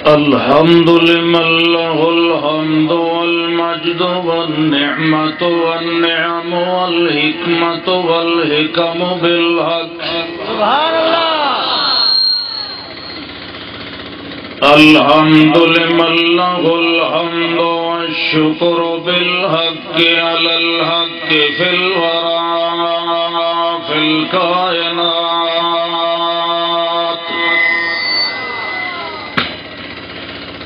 الحمد لمن له الحمد والمجد والنعمة والنعم والحكمة والحكم بالحق سبحان الله. الحمد لمن له الحمد والشكر بالحق على الحق في الورى في الكائنات.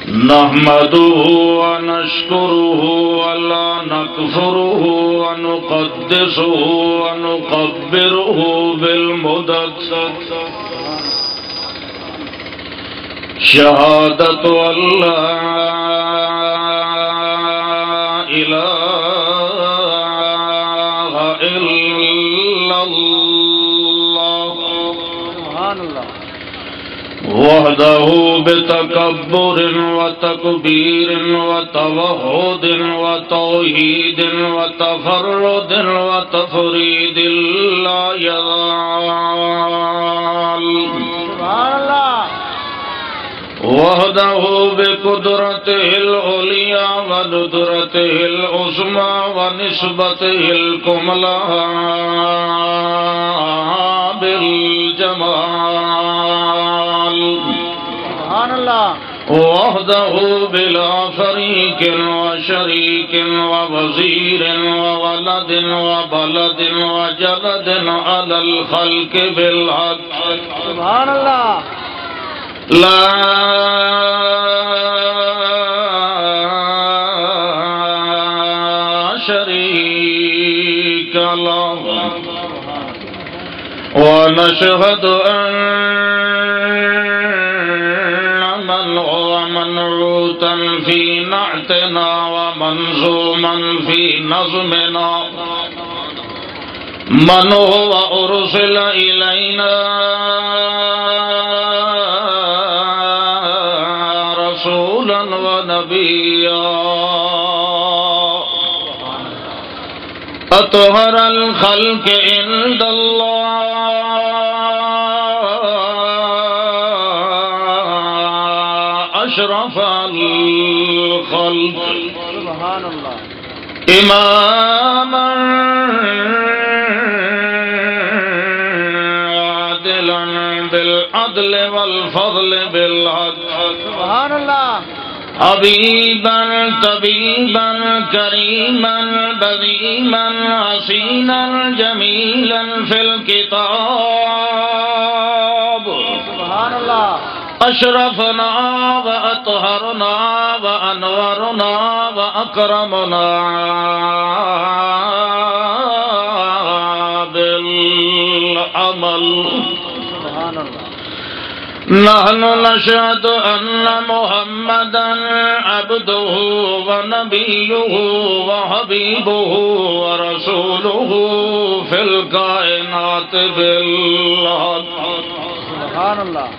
نحمده ونشكره ولا نكفره ونقدسه ونكبره بالمدد. شهادة أن لا إله إلا الله سبحان الله. وحده بتكبر وتكبير وتوحد وتوحيد وتفرد وتفريد لا يزال. سبحان الله. وحده بقدرته العليا وندرته العظمى ونسبته الكملى بالجمال. سبحان الله. وحده بلا فريق وشريك ووزير وولد وبلد وجلد على الخلق بالحق. سبحان الله. لا شريك له. ونشهد أن من هو منعوتا في نعتنا ومنظوما في نظمنا، من هو أرسل إلينا رسولا ونبيا، أطهر الخلق عند الله، أشرف الخلق، سبحان الله. إماما عادلا بالعدل والفضل بالحق. سبحان الله. حبيبا طبيبا كريما بذيما حسينا جميلا في الكتاب. سبحان الله. أشرفنا وأطهرنا وأنورنا وأكرمنا بالعمل. سبحان الله. نحن نشهد أن محمدا عبده ونبيه وحبيبه ورسوله في الكائنات بالحق. سبحان الله.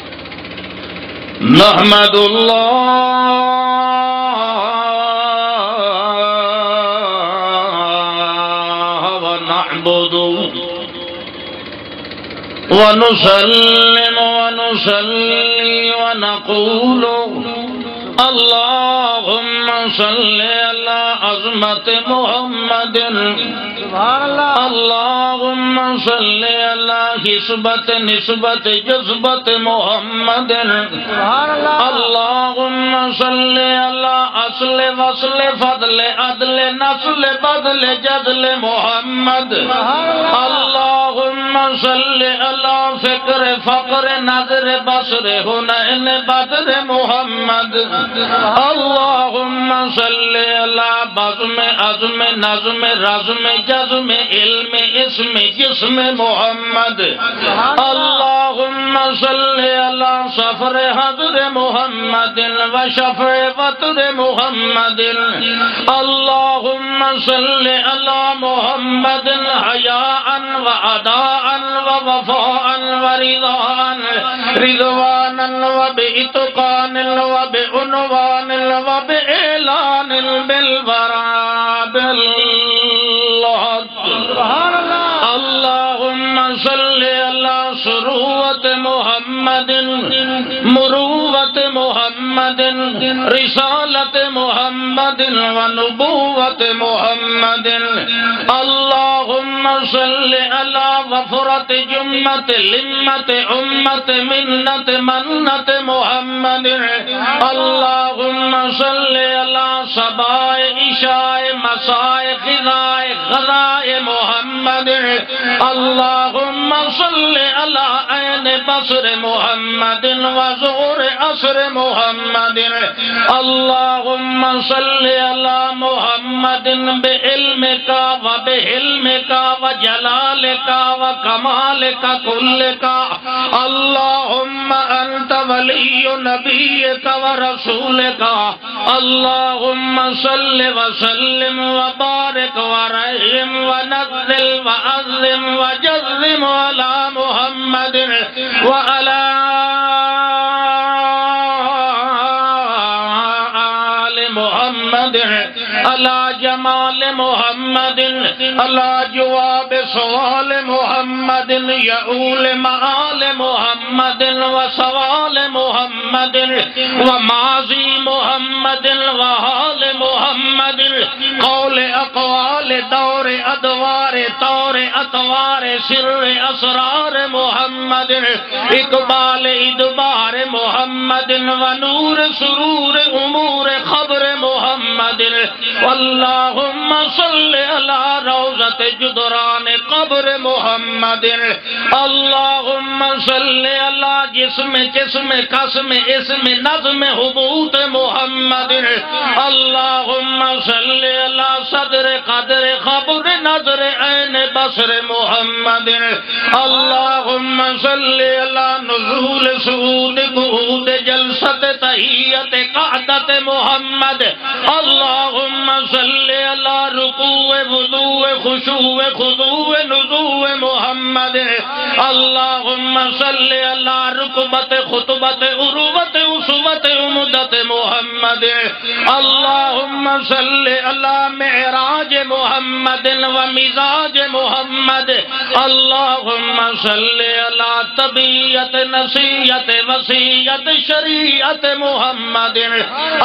نحمد الله ونعبده ونسلم ونصلي ونقول اللهم صل على عظمة محمد. سبحان الله. اللهم صل على حسبة نسبة جذبة محمد. سبحان الله. اللهم صل على اصل وصل فضل عدل نسل بدل جدل محمد. اللهم صل على فکر فقر نظر بصر حنین بدر محمد. اللهم صل على بزم عزم نظم رزم جزم علم اسم جسم محمد. اللهم صل على سفر حضر محمد وشفع وتر محمد. اللهم صل على محمد حياء وعداء ووفاء ورضوانا وبإتقان وبعنوان وبإعلان بالبراء بالحق. سبحان الله. اللهم صل على سروة محمد مروة محمد محمد رسالت محمد ونبوت محمد اللهم صل على وفرة جمة لمة أمة منة منة محمد اللهم صل على صباح عشاء مساء غذاء غذاء محمد اللهم صل على عين بصر محمد وزور عصر محمد اللهم صل على محمد بعلمك وبحلمك وجلالك وكمالك كلك اللهم أنت ولي نبيك ورسولك اللهم صل وسلم وبارك ورحم ونزل وعظم وجزم على محمد وعلى آل محمد على جمال محمد على جواب سوال محمد يؤول مآل محمد وسوال محمد وماضي محمد وحال محمد قول اقوال دور ادوار طور اطوار سر اسرار محمد اقبال ادبار محمد ونور سرور امور خبر محمد اللهم صل على روضة جدران قبر محمد اللهم صل على جسم قسم اسم نظم حبوط محمد اللهم صل على صدر قدر خبر نظر عین بصر محمد اللهم صل على نزول سعود قعود جلسة تحیت قعدت محمد اللهم صل على رکوع وضوع خشوع خضوع نزوع محمد اللهم صل على رکبت خطبت عروبت اسوت عمدت محمد اللهم صل على معراج محمد ومزاج محمد اللهم صل على طبیعت نصیحت وصیت شریعت محمد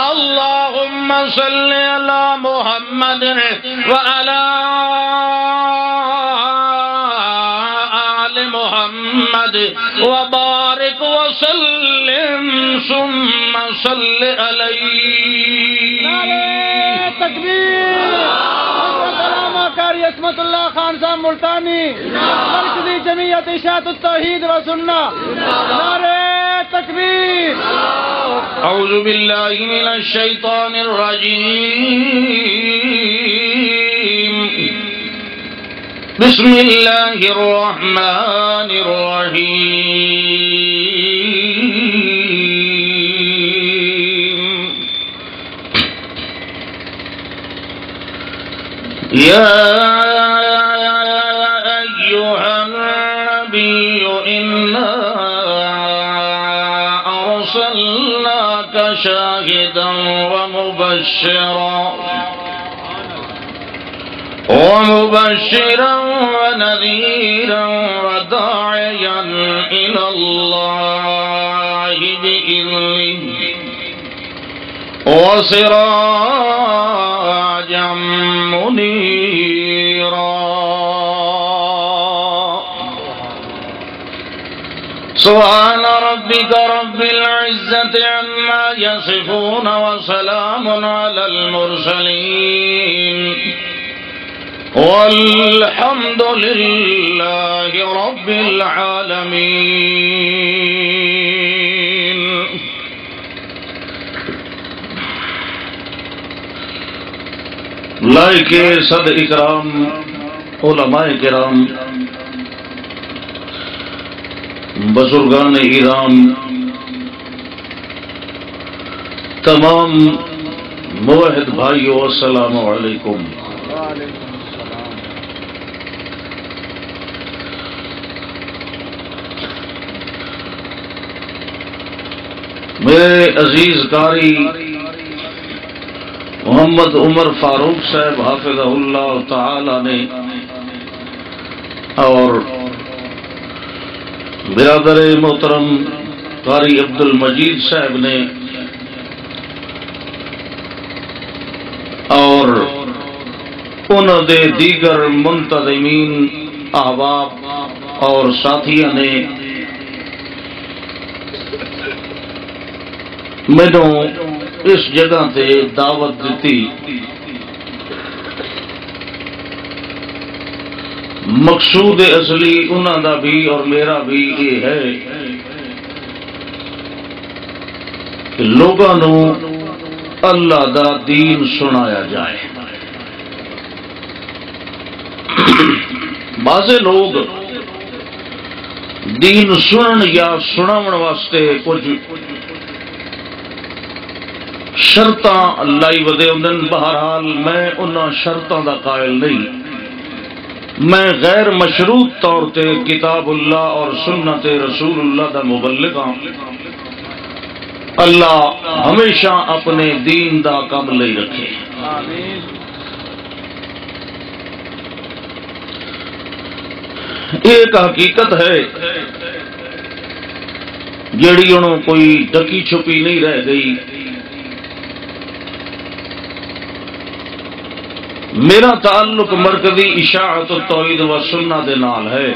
اللهم صل على محمد وعلى آل محمد وبارك وسلم ثم صل عليه تکبیر علامہ قاری عصمت اللہ خان صاحب ملتانی مرکزی جمعیت اشاعت التوحید و سنہ نعرہ تکبیر اعوذ باللہ من الشیطان الرجیم بسم اللہ الرحمن الرحیم یا ایہا النبی انا ارسلناک شاہدا ومبشرا ونذيرا وداعيا إلى الله بإذنه وسراجا منيرا سبحان ربك رب العزة عما يصفون وسلام على المرسلين والحمد لله رب العالمين لائق صد اکرام علماء کرام بزرگان ایران تمام موحد بھائیو السلام علیکم میرے عزیز قاری محمد عمر فاروق صاحب حافظہ اللہ تعالی نے اور برادر محترم قاری عبد المجید صاحب نے اور انہوں دے دیگر منتظمین احباب اور ساتھیوں نے مینوں اس جگہ تے دعوت دیتی۔ مقصود اصلی انہوں دا بھی اور میرا بھی یہ ہے کہ لوگوں نو اللہ دا دین سنایا جائے۔ بعض لوگ دین سنن یا سناون واسطے کچھ شرطاں لائی ودے ہوندن، بہرحال میں انہاں شرطاں دا قائل نہیں، میں غیر مشروط طور تے کتاب اللہ اور سنت رسول اللہ دا مبلغ ہاں۔ اللہ ہمیشہ اپنے دین دا کم لئی رکھے۔ ایک حقیقت ہے جیڑی انہوں کوئی ڈکی چھپی نہیں رہ گئی۔ میرا تعلق مرکزی اشاعت التوحید و سنہ دے نال ہے۔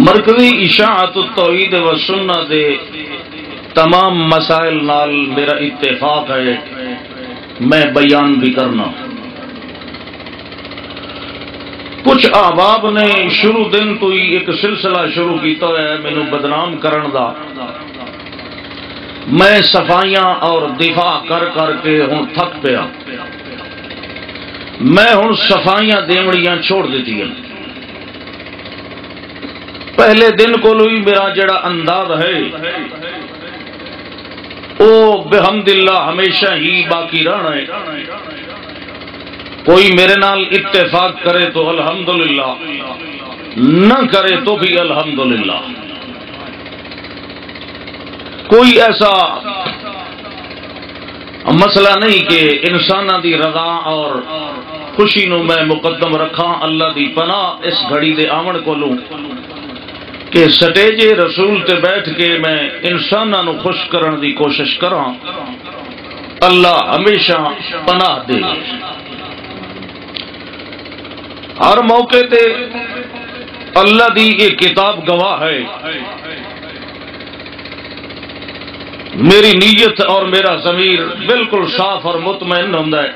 مرکزی اشاعت التوحید و سنہ دے تمام مسائل نال میرا اتفاق ہے، میں بیان بھی کرنا۔ کچھ احباب نے شروع دن تو ہی ایک سلسلہ شروع کیتا ہے مینوں بدنام کرن دا۔ میں صفائیاں اور دفاع کر کر کے ہوں تھک پیا، میں ہوں صفائیاں دیوڑیاں چھوڑ دیتی ہیں۔ پہلے دن کو لوئی میرا جڑا انداز ہے او بحمداللہ ہمیشہ ہی باقی رہنا ہے۔ کوئی میرے نال اتفاق کرے تو الحمدللہ، نہ کرے تو بھی الحمدللہ۔ کوئی ایسا مسئلہ نہیں کہ انسانہ دی رضا اور خوشی نو میں مقدم رکھاں۔ اللہ دی پناہ اس گھڑی دے آمن کو لوں کہ سٹیجے رسول تے بیٹھ کے میں انسانہ نو خوش کرن دی کوشش کراں، اللہ ہمیشہ پناہ دے۔ ہر موقع تے اللہ دی یہ کتاب گواہ ہے، میری نیت اور میرا ضمیر بالکل صاف اور مطمئن ہوندا ہے۔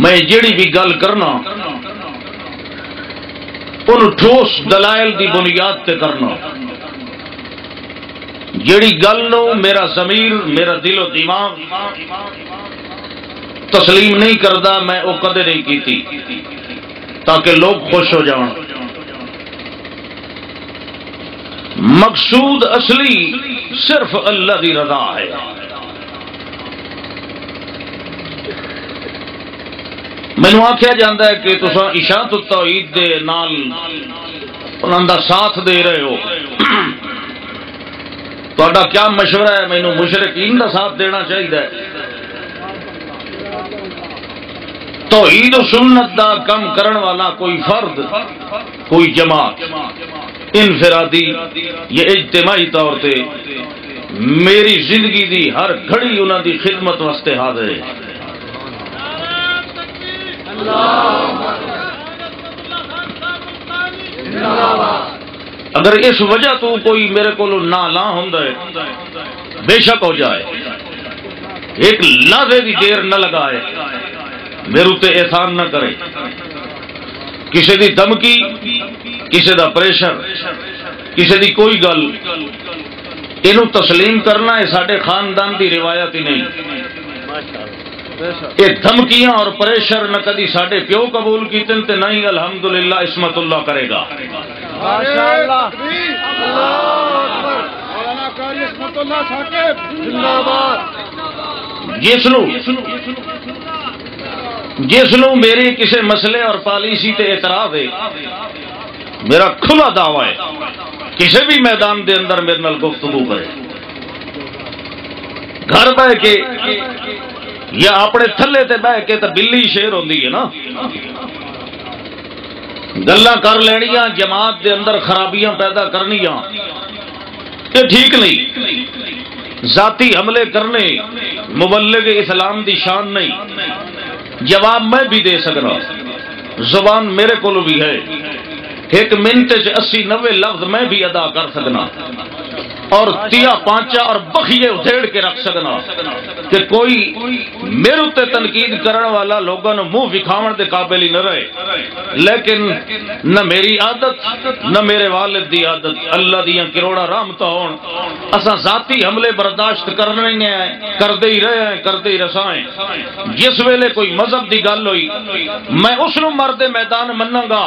میں جیڑی بھی گل کرنا ان ٹھوس دلائل دی بنیاد تے کرنا، جیڑی گل نو میرا ضمیر میرا دل و دماغ تسلیم نہیں کردا میں وہ کدے نہیں کیتی تاکہ لوگ خوش ہو جاؤں۔ مقصود اصلی صرف اللہ دی رضا ہے۔ مینوں آکھیا جاندا ہے کہ تساں اشاعت التوحید دے نال انہاں دا ساتھ دے رہے ہو، تہاڈا کیا مشورہ ہے؟ مینوں مشرکین دا ساتھ دینا چاہیے۔ توحید و سنت دا کم کرن والا کوئی فرد، کوئی جماعت انفرادی یا اجتماعی طور تے میری زندگی دی ہر گھڑی انہاں دی خدمت واسطے حاضر ہے۔ اگر اس وجہ تو کوئی میرے کو نالاں ہوندا ہے بے شک ہو جائے، ایک لحظے دی دیر نہ لگائے، میرے تے احسان نہ کرے، کسی دی دھمکی، کسی دا پریشر، کسی دی کوئی گل اینو تسلیم کرنا ہے ساڈے خاندان دی روایت ہی نہیں۔ یہ دھمکیاں اور پریشر نہ کدی ساڈے پیو قبول کیتے تے نہیں الحمدللہ عصمت اللہ کرے گا۔ ماشاءاللہ، اللہ اکبر، مولانا قاری عصمت اللہ صاحب زندہ باد۔ جس نو میری کسی مسئلے اور پالیسی تے اعتراض ہے، میرا کھلا دعویٰ ہے کسی بھی میدان دے اندر میرے نال گفتگو کرے، گھر بہ کے یا اپنے تھلے تے بہ کے تو بلی شیر ہوندی ہے نا، گلاں کر لینیاں، جماعت دے اندر خرابیاں پیدا کرنیاں، یہ ٹھیک نہیں۔ ذاتی حملے کرنے مبلغ اسلام دی شان نہیں. جواب میں بھی دے سکنا، زبان میرے کو بھی ہے، 1 منٹ 80-90 لفظ میں بھی ادا کر سکنا، اور تیا پانچا اور بخیے ادھیڑ کے رکھ سکنا کہ کوئی میرے تے تنقید کرنے والا لوگوں نے منہ وکھاون دے قابل ہی نہ رہے. لیکن نہ میری عادت نہ میرے والد دی عادت، اللہ دیاں کروڑا رحمتاں ہون، اساں ذاتی حملے برداشت کرنے ہی نہیں آئے، کردے ہی رہے ہیں، کردے ہی رسائیں. جس ویلے کوئی مذہب دی گل ہوئی میں اس نو مرد میدان مناں گا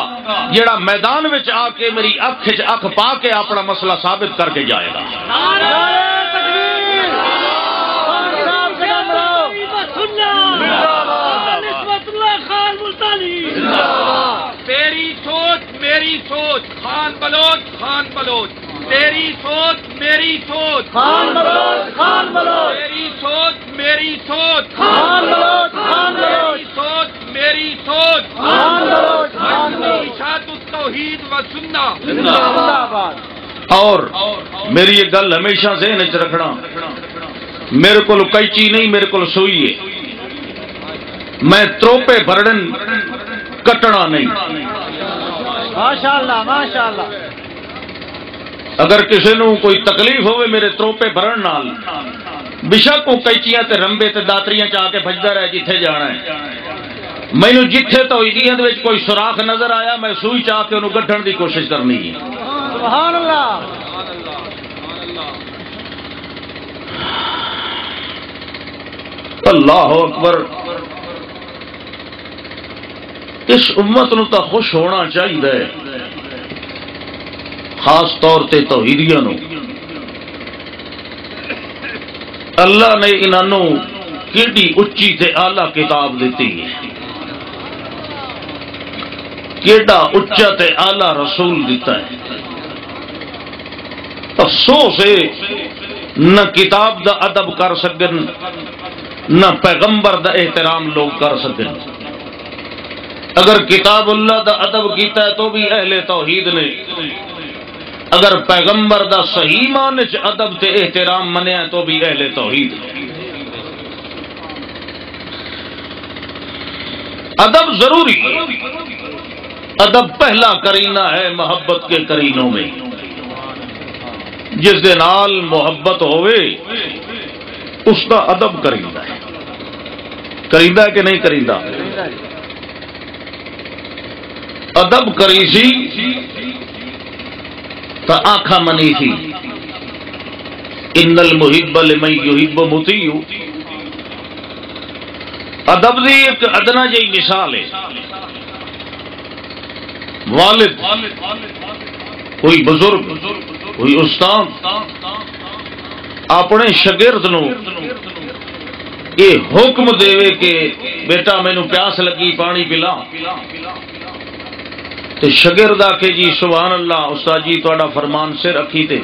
جیڑا میدان وچ آ کے میری اکھ وچ اکھ پا کے اپنا مسئلہ ثابت کر کے جائے گا. تیری سوچ میری سوچ، خان بلوچ خان بلوچ. تیری سوچ میری سوچ، خان بلوچ خان بلوچ. تیری سوچ میری سوچ، خان بلوچ خان بلوچ. تیری سوچ میری سوچ. خان بلوچ خان بلوچ. اشاعت التوحید و سنہ. زندہ باد. اور میری یہ گل ہمیشہ ذہن وچ رکھنا، میرے کو قینچی نہیں، میرے کو سوئی ہے. میں تروپے بھرن کٹنا نہیں. ماشاءاللہ ماشاءاللہ. اگر کسی نو کوئی تکلیف ہوئے میرے تروپے بھرن نال، بشک وہ قینچیاں تے رمبے تے داتریاں چاہ کے بھجدا رہے جتھے جانا ہے. مینوں جتھے توحیدیاں دے وچ کوئی سوراخ نظر آیا میں سوئی چاہ کے انہوں گڈھن دی کوشش کرنی ہے. سبحان اللہ. اللہ اکبر. اس امت نو تا خوش ہونا چاہیے، خاص طور تے توحیدیاں نو. اللہ نے انہوں کیڑی اچھی تے اعلیٰ کتاب دیتی ہے، کیڑا اچا تے اعلیٰ رسول دیتا ہے. افسوس ہے نہ کتاب دا ادب کر سکن نہ پیغمبر دا احترام لوگ کر سکن. اگر کتاب اللہ دا ادب کیتا ہے تو بھی اہل توحید نے، اگر پیغمبر دا صحیح معنی چ ادب تے احترام منیا تو بھی اہل توحید. ادب ضروری ہے، ادب پہلا کرینہ ہے محبت کے کرینوں میں. جس دے نال محبت ہوئے اس کا ادب کریندا ہے. کریندا ہے کہ نہیں کریندا؟ ادب کری سی تو آنکھا منی سی. ان المحب لمن یحب مطیع. ادب دی ایک ادنا جی مثال ہے. والد، کوئی بزرگ، کوئی استاد اپنے شاگرد نو یہ حکم دے کہ بیٹا مینو پیاس لگی پانی پلا، تو شاگرد آ کے جی سبحان اللہ استاد جی تہاڈا فرمان سر رکھی تے،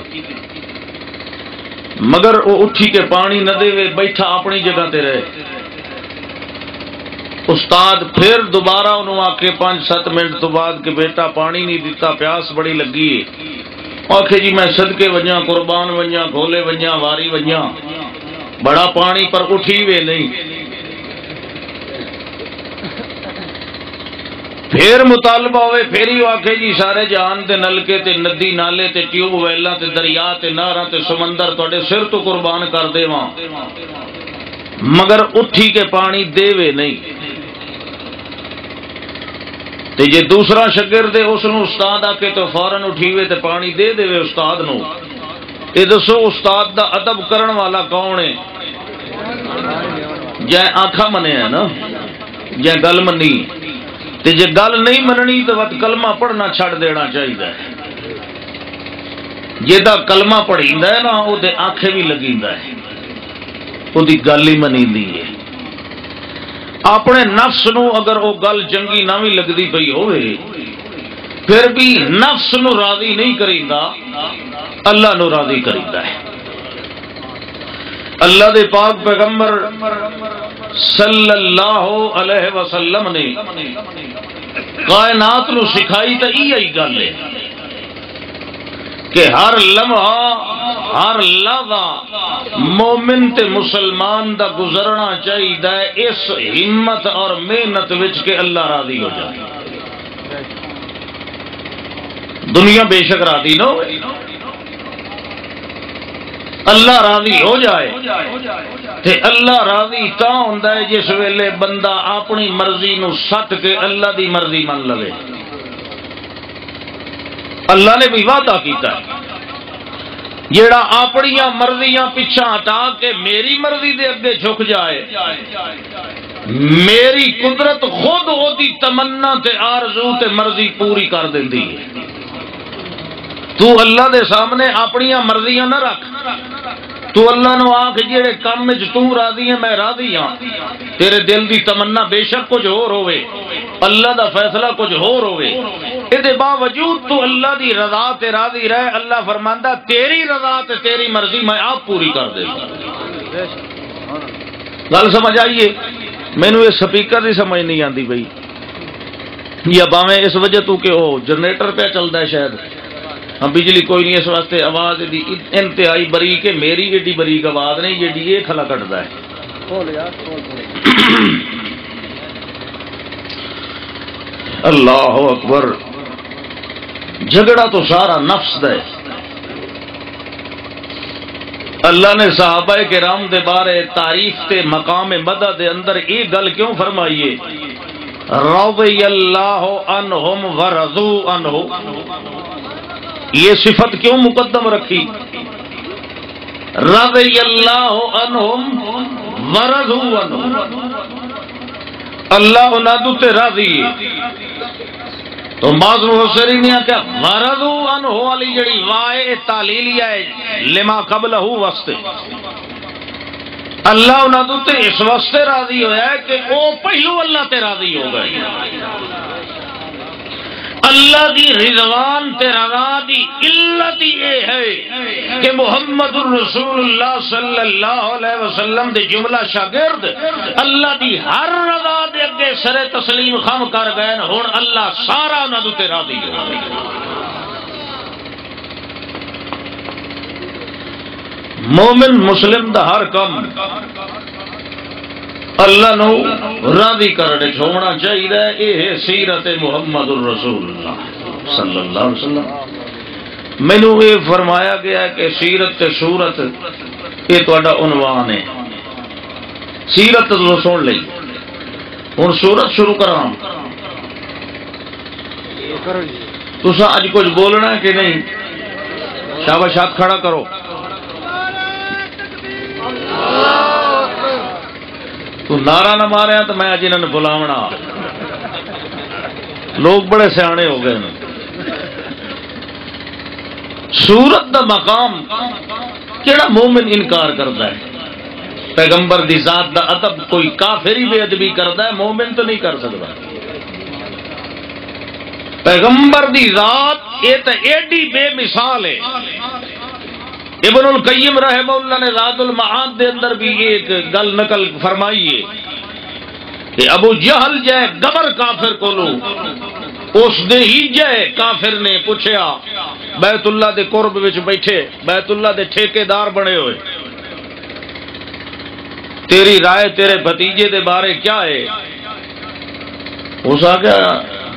مگر وہ اٹھی کے پانی نہ دے بیٹھا اپنی جگہ تے رہے. استاد پھر دوبارہ انہوں آ کے 5-7 منٹ تو بعد کہ بیٹا پانی نہیں دیتا پیاس بڑی لگی ہے. آخے جی میں صدقے وجاں قربان وجاں کھولے وجاں واری وجاں بڑا پانی پر اٹھی وے نہیں. پھر مطالبہ ہوئے پھر ہی آخے جی سارے جہان تے نلکے تے ندی نالے تے ٹیوب ویلاں تے دریا تے نہراں تے سمندر تواڈے سر تو قربان کر دیواں، مگر اٹھی کے پانی دے وے نہیں. تے جے دوسرا شاگرد اس نو استاد آ کے تو فوراً اٹھیوے تے پانی دے دے استاد نو. یہ دسو استاد دا ادب کرن والا کون ہے؟ جے آنکھا منے ہے نا، جے گل منی. تے جے گل نہیں مننی تو وقت کلمہ پڑھنا چھڑ دینا چاہیے. جیدا کلمہ پڑھیندا ہے نا وہ آنکھیں بھی لگیندا ہے، وہ گل ہی منیندی ہے. اپنے نفس نو اگر وہ گل چنگی نہ بھی لگتی پئی ہوئے پھر بھی نفس نو راضی نہیں کریندا، اللہ نو راضی کریندا ہے. اللہ دے پاک پیغمبر صلی اللہ علیہ وسلم نے کائنات نو سکھائی تو یہی گل ہے. کہ ہر لمحہ ہر لحظہ مومن تے مسلمان دا گزرنا چاہیے اس ہمت اور محنت وچ کہ اللہ راضی ہو جائے. دنیا بے شک راضی نہ ہو، اللہ راضی ہو جائے تے اللہ راضی تا ہوندا ہے جس ویلے بندہ اپنی مرضی نو سٹ کے اللہ دی مرضی من لے. اللہ نے بھی وعدہ کیتا ہے جیڑا اپنی مرضیاں پیچھا ہٹا کے میری مرضی دے اگے جھک جائے، میری قدرت خود دی تمنا تے آرزو تے مرضی پوری کر دیندی ہے. تو اللہ دے سامنے اپنی مرضیاں نہ رکھ، تو اللہ نو آکھ جیڑے کام وچ تو راضی ہے میں راضی ہاں. تیرے دل دی تمنا بے شک کچھ ہور ہوے، اللہ دا فیصلہ کچھ ہور ہوے، اے باوجود تو اللہ دی رضا تے راضی رہ. اللہ فرماندا تیری رضا تے تیری مرضی میں آپ پوری کر دے گا. گل سمجھ آئیے؟ مینوں یہ سپیکر دی سمجھ نہیں آندی بھئی، یا باویں اس وجہ تو کہ وہ جنریٹر پہ چلتا ہے شاید، ہاں بجلی کوئی نہیں اس واسطے آواز دی انتہائی بریک ہے. میری ایڈی بریک آواز نہیں جیڑی یہ کھلا کٹدا ہے. اللہ اکبر. جھگڑا تو سارا نفس دا ہے. اللہ نے صحابہ کرام دے بارے تعریف تے مقام مدح دے اندر یہ گل کیوں فرمائیے رضی اللہ عنہم ورضوا عنہ؟ یہ صفت کیوں مقدم رکھی؟ رضی اللہ عنہم ورضوا عنہ، اللہ انہوں تے راضی ہے. تو بعض مفسرین نے کہا ورضوا عنہ والی جڑی وائے تعلیلیہ ہے لما قبلہ واسطے، اللہ انہوں تے اس واسطے راضی ہویا ہے کہ وہ پہلو اللہ تے راضی ہو گئے. اللہ دی رضوان تے رضا دی علت یہ ہے کہ محمد الرسول اللہ صلی اللہ علیہ وسلم دے جملہ شاگرد اللہ دی ہر رضا دے اگے سر تسلیم خم کر گئے، ہن اللہ سارا انہاں تے راضی ہو گئے. مومن مسلم دا ہر کم اللہ نو راضی کرنے ہونا چاہیے. یہ سیرت محمد الرسول اللہ صلی اللہ علیہ وسلم. مینو یہ فرمایا گیا کہ سیرت تے صورت یہ تہاڈا عنوان ہے. سیرت تو سن لئی، ہن صورت شروع کراں. تساں اج کچھ بولنا ہے کہ نہیں؟ شاباش ہاتھ کھڑا کرو. تو نعرہ نہ مارے تو میں اج انہوں نے بلاونا. لوگ بڑے سیانے ہو گئے. سورت دا مقام کیڑا مومن انکار کرتا ہے؟ پیغمبر دی ذات دا ادب کوئی کافر ہی بے ادبی کرتا ہے، مومن تو نہیں کر سکتا. پیغمبر دی ذات یہ تو ایڈی بے مثال ہے. ابن القیم رحمہ اللہ نے زاد المعاد دے اندر بھی ایک گل نقل فرمائی ہے کہ ابو جہل جائے گبر کافر کو لو اس دے ہی جائے کافر نے پوچھیا بیت اللہ دے قرب وچ بیٹھے بیت اللہ دے ٹھیکیدار بنے ہوئے، تیری رائے تیرے بھتیجے دے بارے کیا ہے؟ اس آگیا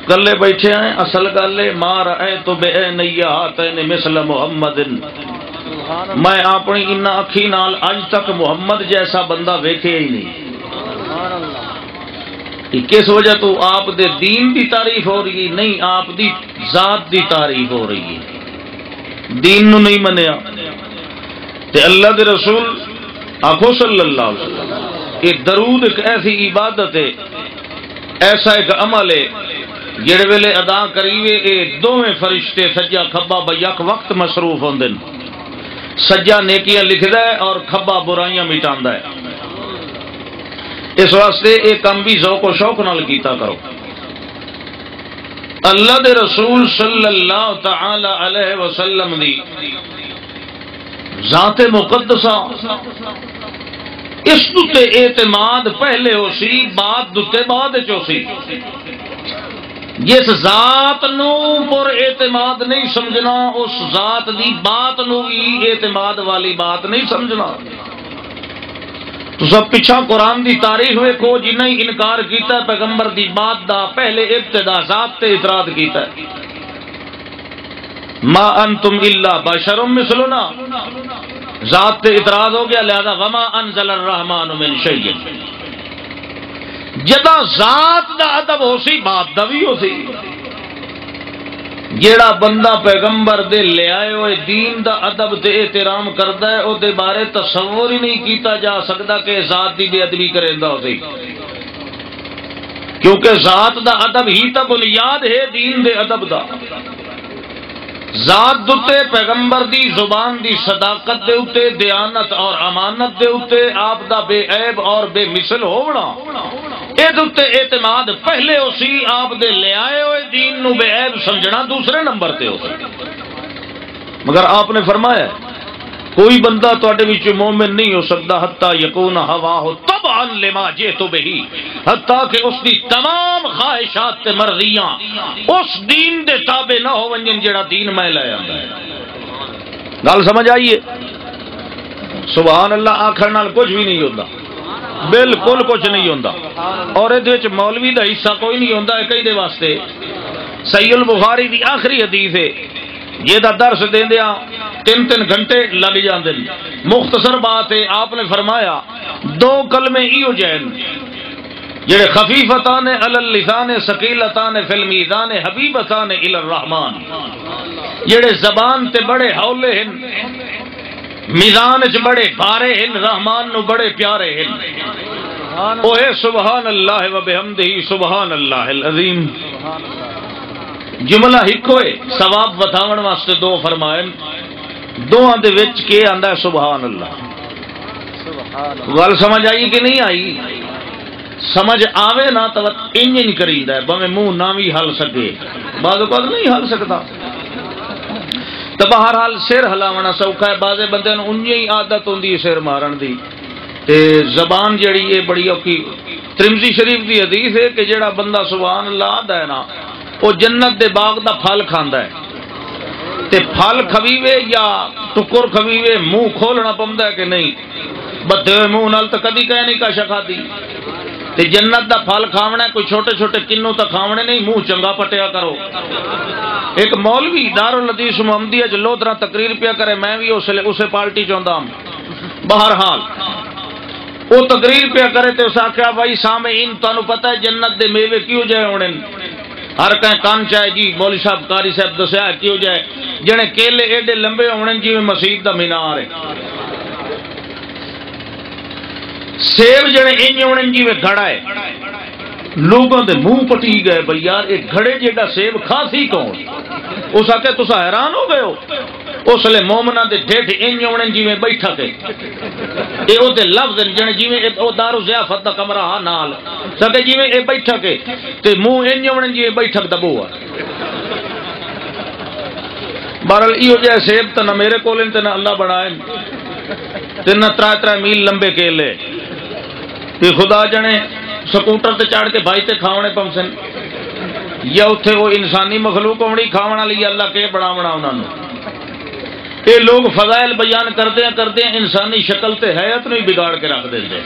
کلے بیٹھے ہیں، اصل گلے ما رأیت بعینی ہاتین مثل محمد، میں اپنی ان اکھی نال اج تک محمد جیسا بندہ ویکھے ہی نہیں. کس وجہ تو آپ دے دین دی تعریف ہو رہی ہے؟ نہیں، آپ دی ذات دی تعریف ہو رہی ہے. دین نو نہیں منیا تے اللہ دے رسول آخو صلی اللہ علیہ وسلم. یہ درود ایک ایسی عبادت ہے، ایسا ایک عمل ہے جڑے ویلے ادا کریے اے دوویں فرشتے سجا کھبا بیک وقت مصروف ہوندے نے. سجا نیکیاں لکھدا ہے اور کھبا برائیاں مٹاندا ہے. اس واسطے یہ کام بھی ذوق و شوق نال کیتا کرو. اللہ دے رسول صلی اللہ تعالی علیہ وسلم دی ذات مقدسہ اس تے اعتماد پہلے ہو سی، بات دتے بعد چو سی. جس ذات نو پر اعتماد نہیں سمجھنا اس ذات دی بات نو بھی اعتماد والی بات نہیں سمجھنا۔ تو سب پیچھا قرآن دی تاریخ ویکھو جنہیں انکار کیتا ہے پیغمبر دی بات دا پہلے ابتدا ذات تے اعتراض کیتا ہے، ما انتم الا بشر مثلنا، ذات تے اعتراض ہو گیا، لہذا وما انزل الرحمن من شیء، جدا ذات دا ادب ہو سی بات دا بھی ہو سی۔ جیڑا بندہ پیغمبر دے لے آئے ہوئے دین دا ادب تے احترام کردا ہے او دے بارے تصور ہی نہیں کیتا جا سکتا کہ ذات دی بے ادبی کریندا ہو سی، کیونکہ ذات دا ادب ہی تا بنیاد ہے دین دے ادب دا۔ ذات دے پیغمبر دی زبان دی صداقت دے اتے دیانت اور امانت دے اتے آپ دا بے عیب اور بے مثل ہونا، اے دے اعتماد پہلے ہو سی، آپ دے لے آئے ہوئے دین نو بے عیب سمجھنا دوسرے نمبر تے ہو سی۔ مگر آپ نے فرمایا کوئی بندہ تواڈے وچ مومن نہیں ہو سکتا حتی یکون ہواہ تبعا لما جئت بہ، حتی کہ اس دی تمام خواہشات تے مرضیاں اس دین دے تابع نہ ہو ونجن جڑا دین میں لے آندا ہے۔ گل سمجھ آئیے؟ سبحان اللہ آکھن نال کچھ بھی نہیں ہوندا، بالکل کچھ نہیں ہوندا، اور اے وچ مولوی دا حصہ کوئی نہیں ہوندا۔ کئی دے واسطے صحیح البخاری دی آخری حدیث ہے، یہ دا درس دیندیاں 3 گھنٹے لگ جاندے، مختصر بات ہے۔ آپ نے فرمایا 2 کلمے ایو جین جڑے خفیفتان علی اللسان ثقیلتان فی المیزان حبیبتان الی الرحمن، جڑے زبان تے بڑے ہولے ہیں، میزان چ بڑے بھارے ہیں، رحمان نو بڑے پیارے ہیں۔ او ہے سبحان اللہ و بحمدہ سبحان اللہ العظیم۔ جملہ ایک ہوئے ثواب بتاون واسطے 2 فرمائے، دوہاں دے وچ کے آندا ہے سبحان اللہ۔ گل سمجھ آئی کہ نہیں آئی؟ سمجھ آوے نہ تو انج کریندا ہے، بھویں منہ نہ بھی ہل سکے، بعض اوقات نہیں ہل سکتا، تو بہرحال سر ہلاونا سوکھا ہے۔ بعض بندے نوں انج ہی عادت ہوندی ہے سر مارن دی، تے زبان جڑی ہے بڑی اوکھی۔ ترمذی شریف دی حدیث ہے کہ جڑا بندہ سبحان اللہ آندا ہے نا وہ جنت دے باغ دا پھل کھاندا ہے، تے پھل کھویوے یا ٹکر کھویوے منہ کھولنا پوندا ہے کہ نہیں؟ بدھے ہوئے منہ نال تو کدی کہہ نہیں کاشا کھادی۔ تے جنت دا پھل کھاونا ہے، کوئی چھوٹے چھوٹے کنوں تو کھاونے نہیں، منہ چنگا پٹیا کرو۔ ایک مولوی دارالحدیث محمدیہ جو لودرا تقریر پیا کرے، میں بھی اسے پارٹی چاہتا ہوں۔ بہرحال وہ تقریر پیا کرے تے اس آخیا بھائی سامعین تانوں پتہ ہے جنت دے میوے کیوں جائے ہونے؟ ہر کہیں کان چاہے جی مولوی صاحب قاری صاحب دسیا کیوں جائے؟ جنے کیلے ایڈے لمبے ہونے جی میں مسجد دا مینار ہے، سیب جنے انج ہونے جی میں گھڑا ہے۔ لوگوں دے منہ پٹی گئے بھئی یار ایک گھڑے جیڑا سیب کھا سی کون؟ اس آکے تسا حیران ہو گئے ہو؟ اس لئے مومنہ دے ڈھیٹھ انج ہونے جی میں بیٹھا کے اے او دے لفظ جنے جی میں او دارو ضیافت دا کمرہ ہاں نال سکے جی میں اے بیٹھا کے تے منہ انج ہونے جی میں بیٹھا کے دبو ہے۔ بہرحال ایو جائے سیب تا نہ میرے کولن تے نہ اللہ بڑھائیں تے نہ 3 میل لمبے کیلے تے خدا جنے سکوٹر تے چڑھ کے بھائی تے کھاونے پمسن یا اتھے وہ انسانی مخلوق ہوڑی کھاونا لی اللہ کے بڑا بنا انہوں نے۔ یہ لوگ فضائل بیان کرتے ہیں انسانی شکل تے حیات نہیں بگاڑ کے رکھ دیتے۔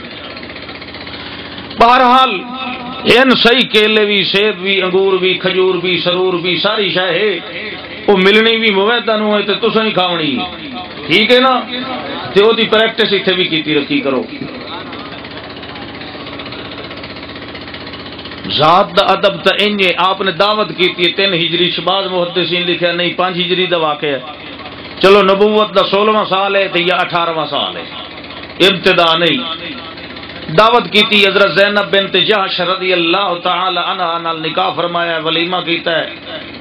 بہرحال ان صحیح کیلے بھی سیب بھی انگور بھی کھجور بھی سرور بھی ساری شے ہے وہ ملنی بھی مویدہ نو ہے تے تساں ہی کھاونی، ٹھیک ہے نا؟ تے او دی پریکٹس اتنے بھی کیتی رکھی کرو۔ ذات دا ادب تا انجے آپ نے دعوت کیتی ہے 3 ہجری، شباز محدثین لکھیا نہیں 5 ہجری دا واقعہ ہے۔ چلو نبوت دا 16واں سال ہے تے یا 18واں سال ہے، ابتدا نہیں۔ دعوت کیتی حضرت زینب بنت جحش رضی اللہ تعالی عنہا نال نکاح فرمایا ہے، ولیمہ کیتا ہے،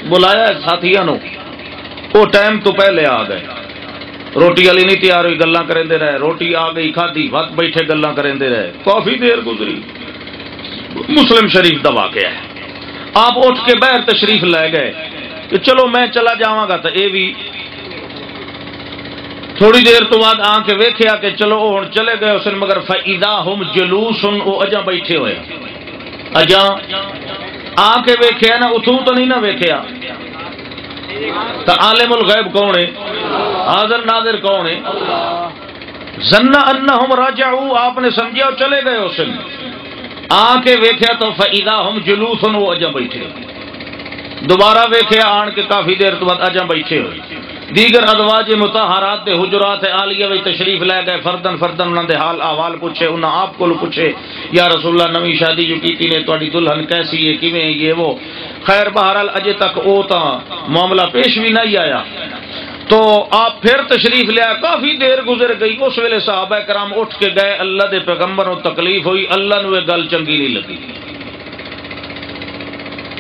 بلایا ہے ساتھیاں نو، وہ ٹائم تو پہلے آ گئے، روٹی والی نہیں تیار ہوئی، گلاں کریندے رہے، روٹی آ گئی کھادی، وقت بیٹھے گلاں کریندے رہے، کافی دیر گزری۔ مسلم شریف دا واقعہ ہے۔ آپ اٹھ کے باہر تشریف لے گئے کہ چلو میں چلا جاواں گا، تو اے بھی تھوڑی دیر تو بعد آ کے ویکھیا کہ چلو ہن چلے گئے اس مگر فَإِذَا هُمْ جُلُوسٌ، او اجاں بیٹھے ہوئے، اجاں آ کے ویکھیا نا اتھوں تو نہیں نہ ویکھیا تو عالم الغیب کون ہے؟ حاضر ناظر کون ہے؟ ظن انہم رجعوا، آپ نے سمجھا اور چلے گئے اس نے. آ کے ویکھیا تو فاذا ہم جلوس، وہ اجا بیٹھے. دوبارہ ویکھیا آن کے کافی دیر تو بعد اجا بیٹھے ہوئے. دیگر ازواج مطہرات دے حجرات عالیہ وچ تشریف لے گئے، فردن فردن انہاں دے حال احوال پوچھے. انہاں آپ کو پوچھے یا رسول اللہ نویں شادی جو کیتی نے تہاڈی دلہن کیسی ہے، کیویں ہے، یہ وہ. خیر بہرحال اجے تک او تا معاملہ پیش بھی نہیں آیا. تو آپ پھر تشریف لیا، کافی دیر گزر گئی. اس ویلے صحابہ کرام اٹھ کے گئے. اللہ دے پیغمبر نو تکلیف ہوئی، اللہ نو یہ گل چنگی نہیں لگی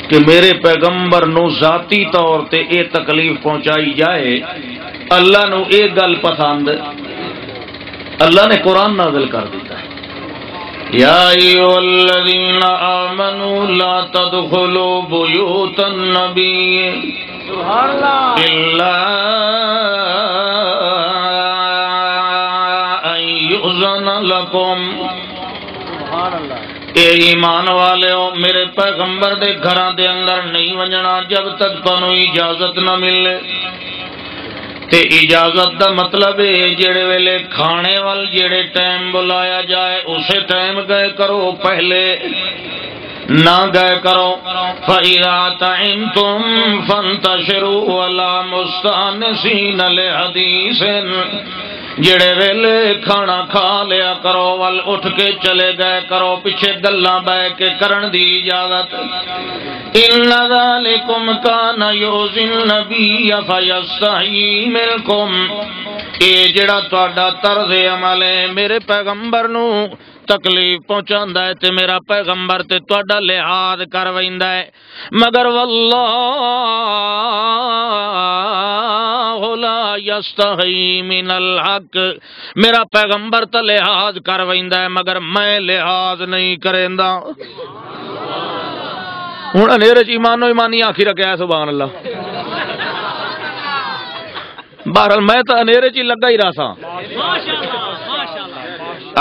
کہ میرے پیغمبر نو ذاتی طور تے اے تکلیف پہنچائی جائے. اللہ نو اے گل پسند، اللہ نے قرآن نازل کر دیتا ہے، یا ایھا الذین آمنوا لا تدخلوا بیوت النبی الا ان یؤذن لکم. اے ایمان والےو، میرے پیغمبر دے گھراں دے اندر نہیں ونجنا جب تک تانوں اجازت نہ ملے. تے اجازت دا مطلب ہے جڑے ویلے کھانے وال جڑے ٹائم بلایا جائے اسے ٹائم گئے کرو، پہلے نہ گئے کرو. فَإِذَا طَعِمْتُمْ فَانْتَشِرُوا وَلَا مُسْتَأْنِسِينَ لِحَدِيثٍ. جڑے ویلے کھانا کھا لیا کرو ول اٹھ کے چلے گئے کرو، پیچھے گلاں بہ کے کرن دی اجازت. ان ذالکم کان یؤذی النبی فیستحیی منکم. اے جڑا تہاڈا طرز عمل ہے میرے پیغمبر نو تکلیف پہنچاندا ہے تے میرا پیغمبر تے تہاڈا لحاظ کر ویندا ہے. مگر واللہ لا یستحی من الحق، میرا پیغمبر تے لحاظ کر ویندا ہے مگر میں لحاظ نہیں کریندا. ہن انیرے چ ایمانو ایمانی آخی رکھیا سبحان اللہ. بہرحال میں تو انیرے چ لگا ہی رہا سا.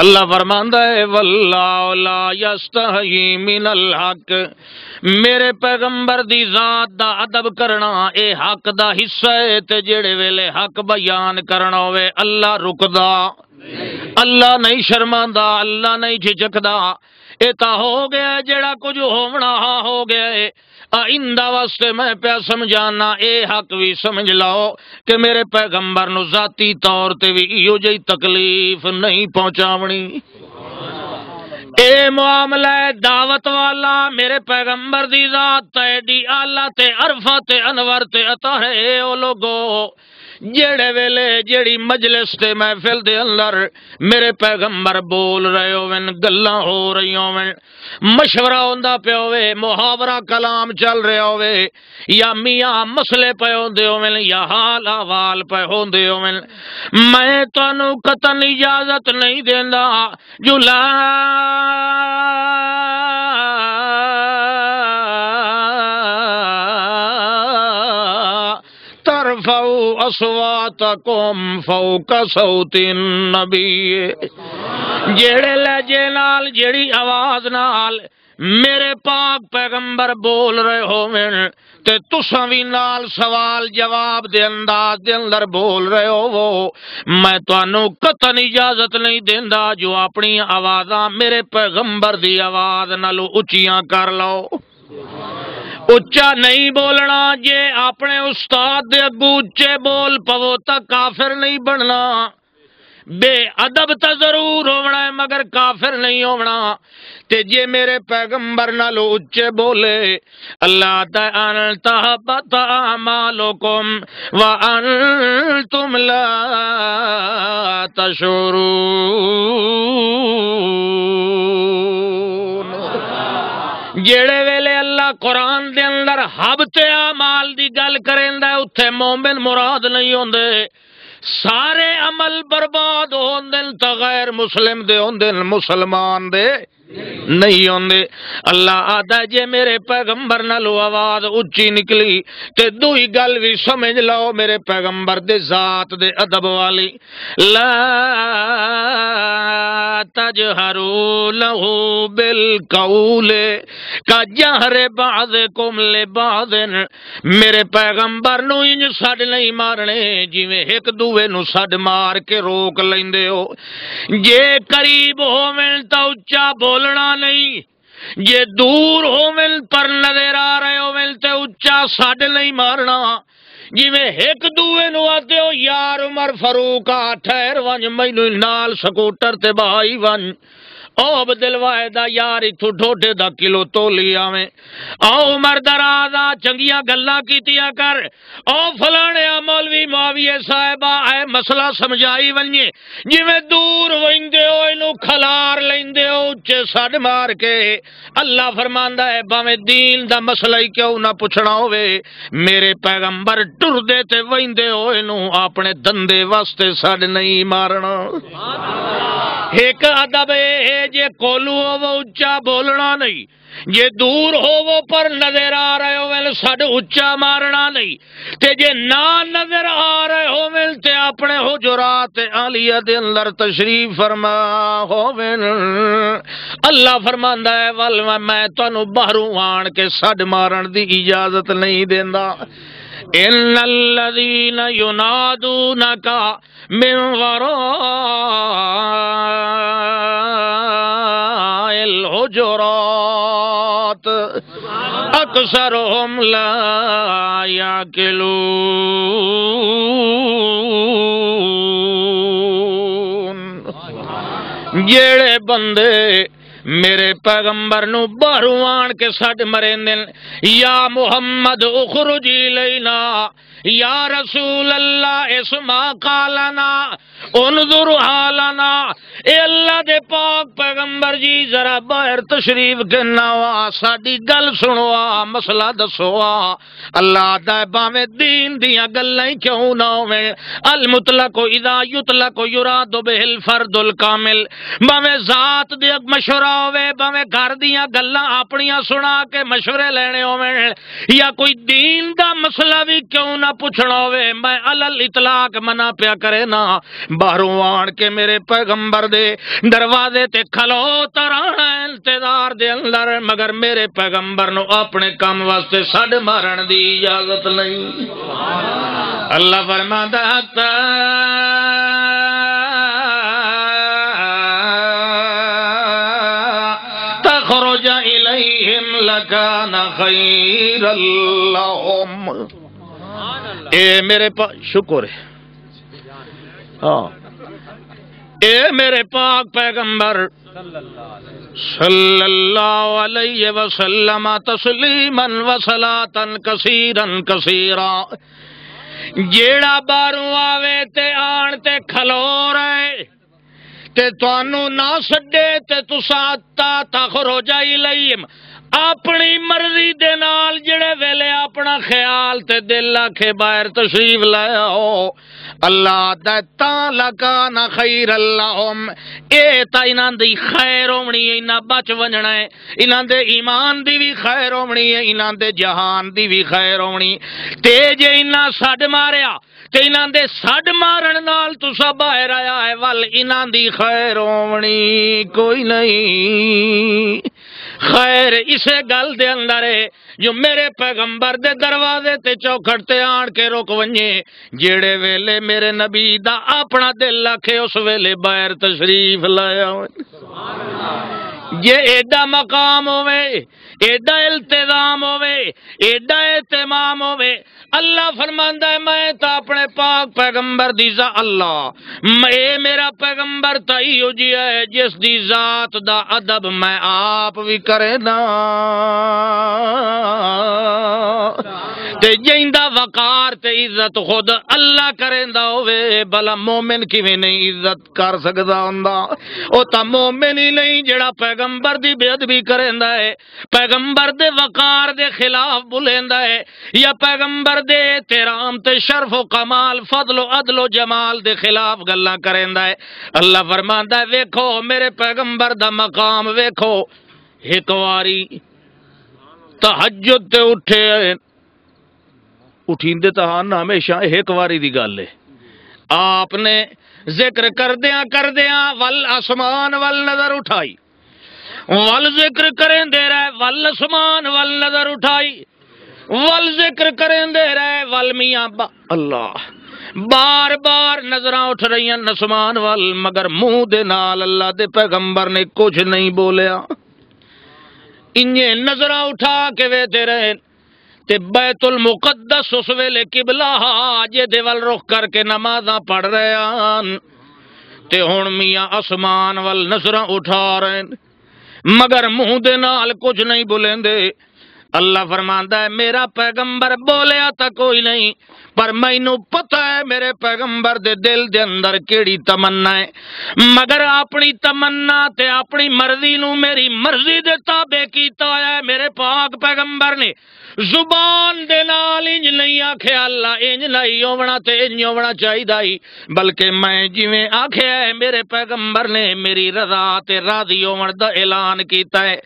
اللہ فرماندا ہے واللہ لا یستحی من الحق، میرے پیغمبر دی ذات دا ادب کرنا اے حق دا حصہ ہے. تے جڑے ویلے حق بیان کرنا ہوئے اللہ رکدا، اللہ نہیں شرماندا، اللہ نہیں جھجکدا. اے تا ہو گیا جڑا کچھ ہونا ہو گیا ہے. آئندہ واسطے میں پیا سمجھانا اے حق بھی سمجھ لاؤ کہ میرے پیغمبر نو ذاتی طور تے بھی ایو جئی تکلیف نہیں پہنچاونی. اے معاملہ دعوت والا میرے پیغمبر دی ذات ایڈی اعلیٰ تے عرفہ تے انور تے عطا ہے. او لوگو جڑے ویلے جڑی مجلس تے محفل دے اندر میرے پیغمبر بول رہے ہوئے، گلاں ہو رہی ہوئے، مشورہ ہوندا پیا ہوئے، محاورہ کلام چل رہا ہوئے، یا میاں مسئلے پے ہوندے ہوئے یا حال احوال پے ہوندے ہوئے، میں تانوں قطعاً اجازت نہیں دیندا جو لا ترفعوا اصواتکم فوق صوت النبی. جیڑے لہجے نال جیڑی آواز نال میرے پاک پیغمبر بول رہے ہوویں تے تساں وی نال سوال جواب دے انداز دے اندر بول رہے ہو، میں تانوں قطعاً اجازت نہیں دیندا جو اپنی آوازاں میرے پیغمبر دی آواز نالوں اچیاں کر لو. اچا نہیں بولنا، جے اپنے استاد دے اگوں اچے بول پو تا کافر نہیں بننا. بے ادب تا ضرور ہونا ہے مگر کافر نہیں ہونا. تے جے میرے پیغمبر نالو اچے بولے اللہ تعالی تحبط اعمالکم وانتم لا تشعرون. جیڑے ویلے اللہ قرآن دے اندر حبط اعمال دی گل کریندا اوتھے مومن مراد نہیں ہوندے. سارے عمل برباد ہوندے تے غیر مسلم دے ہوندے مسلمان دے نہیں ہوندے اللہ آدھا جے میرے پیغمبر نالو آواز اچھی نکلی تے دوئی گل بھی سمجھ لو میرے پیغمبر دے ذات دے ادب والی لا تجہروا لہ بالقول کجہر بعضکم لبعض میرے پیغمبر نو انج سڈ نہیں مارنے جویں ایک دوے نو سڈ مار کے روک لیندے ہو جے قریب ہوویں تا اچا بولنا نہیں جے دور ہوویں پر نظر آ رہے ہوویں تے اچا سڈ نہیں مارنا جویں ایک دوے نو آتے ہو یار عمر فاروق آ ٹھہر ونج مینوں نال سکوٹر تے بہائی ونج او بدل واحدہ یار اتھو ڈھوڈے دا کلو تولی آویں او عمر درازا چنگیاں گلاں کیتیاں کر او فلانے مولوی معاویہ صاحبہ اے مسئلہ سمجھائی ونجے جویں دور ویندے ہو اینو کھلار لیندے ہو اچے سڈ مار کے اللہ فرماندا ہے باویں دین دا مسئلہ ہی کیوں نہ پوچھنا ہوے میرے پیغمبر ٹردے تے ویندے ہو اینو اپنے دندے واسطے سڈ نہیں مارنا ایک ادب ہے جے کولو ہو اچا بولنا نہیں جے دور ہو پر نظر آ رہے ہو سڈ اچا مارنا نہیں تے جے نہ نظر آ رہے ہو تے اپنے حجرات عالیہ دے اندر تشریف فرما ہوویں اللہ فرماندا ہے ول میں تانوں باہروں آن کے سڈ مارن دی اجازت نہیں دیندا ان الذین ینادونک من وراء الحجرات اکثرهم لا یعقلون جیڑے بندے میرے پیغمبر نو باہروں آن کے سڈ مریندن یا محمد اخرج الینا یا رسول اللہ اسمع قالنا انظر حالنا اے اللہ دے پاک پیغمبر جی ذرا باہر تشریف گنا وا ساڈی گل سنو مسئلہ دسو اللہ دا باویں دین دیاں گلاں کیوں نہ ہوویں المطلق اذا یطلق یراد به الفرد الکامل باویں ذات دے مشورہ ہوے باویں گھر دیاں گلاں اپنیاں سنا کے مشورے لینے ہوویں یا کوئی دین دا مسئلہ بھی کیوں نہ پوچھنا ہوے میں علل اطلاق منع پیا کرے نا باہروں آن کے میرے پیغمبر دے دروازے تے کھلو ترانا انتظار دے اندر مگر میرے پیغمبر نو اپنے کام واسطے سڈ مارن دی اجازت نہیں اللہ فرماتا ہے تخرج الیہم لکان خیر اللہم اے میرے پاس شکر ہے اے میرے پاک پیغمبر صلی اللہ علیہ وسلم تسلیما وصلاتا کثیرا کثیرا جیڑا باہروں آوے تے آن تے کھلو رہے تے توانو نہ سڈے تے تساں تخرج الیہم اپنی مرضی دے نال جڑے ویلے اپنا خیال تے دل آکھے باہر تشریف لایا ہو اللہ دتا لکان خیر اللہم اے تا انہاں دی خیر ہونی ہے انہاں بچ ونجنا ہے انہاں دے ایمان دی بھی خیر ہونی ہے انہاں دے جہان دی بھی خیر ہونی تے جے انہاں سڈ ماریا تے انہاں دے سڈ مارن نال تسا باہر آیا ہے ول انہاں دی خیر ہونی کوئی نہیں خیر اسے گل دے اندر ہے جو میرے پیغمبر دے دروازے تے چوکھٹ تے آن کے روک ونجے جیڑے ویلے میرے نبی دا اپنا دل لکھے اس ویلے باہر تشریف لایا یہ ایڈا مقام ہوئے ایڈا التزام ہوئے ایڈا اہتمام ہوئے اللہ فرماندا ہے میں تا اپنے پاک پیغمبر دی اللہ اے میرا پیغمبر تا ہی جی ہے جس دی ذات دا ادب میں آپ بھی کرے نا تے جیندا وقار تے عزت خود اللہ کریندا ہوے بلا مومن کیویں نہیں عزت کر سکدا ہوندا او تا مومن ہی نہیں جڑا پیغمبر دی بے ادبی کریندا ہے پیغمبر دے وقار دے خلاف بولیندا ہے یا پیغمبر دے احترام تے شرف و کمال فضل و عدل و جمال دے خلاف گلاں کریندا ہے اللہ فرماندا ہے ویکھو میرے پیغمبر دا مقام ویکھو ایک واری تہجد تے اٹھے اٹھیندے تہان ہمیشہ ایک واری دی گل ہے آپ نے ذکر کردیاں ول آسمان ول نظر اٹھائی ول ذکر کریں دے رہے ول آسمان ول نظر اٹھائی ول ذکر کریں دے رہے ول میاں اللہ بار بار نظراں اٹھ رہی ہیں آسمان ول مگر منہ دے نال اللہ دے پیغمبر نے کچھ نہیں بولیا انہیں نظراں اٹھا کے ویتے رہے تے بیت المقدس اس ویلے قبلہ جے دے ول رخ کر کے نمازاں پڑھ رہے ہیں تے ہن میاں آسمان ول نظراں اٹھا رہے ہیں مگر منہ دے نال کچھ نہیں بولیندے اللہ فرماندا ہے میرا پیغمبر بولیا تا کوئی نہیں پر مینوں پتہ ہے میرے پیغمبر دے دل دے اندر کیڑی تمنا ہے مگر اپنی تمنا تے اپنی مرضی نو میری مرضی دے تابع کیتا ہے میرے پاک پیغمبر نے زبان دے نال انج نہیں آکھیا اللہ انج نہیں ہونا تے انج ہونا چاہیدا بلکہ میں جویں آکھیا ہے میرے پیغمبر نے میری رضا تے راضی ہون دا اعلان کیتا ہے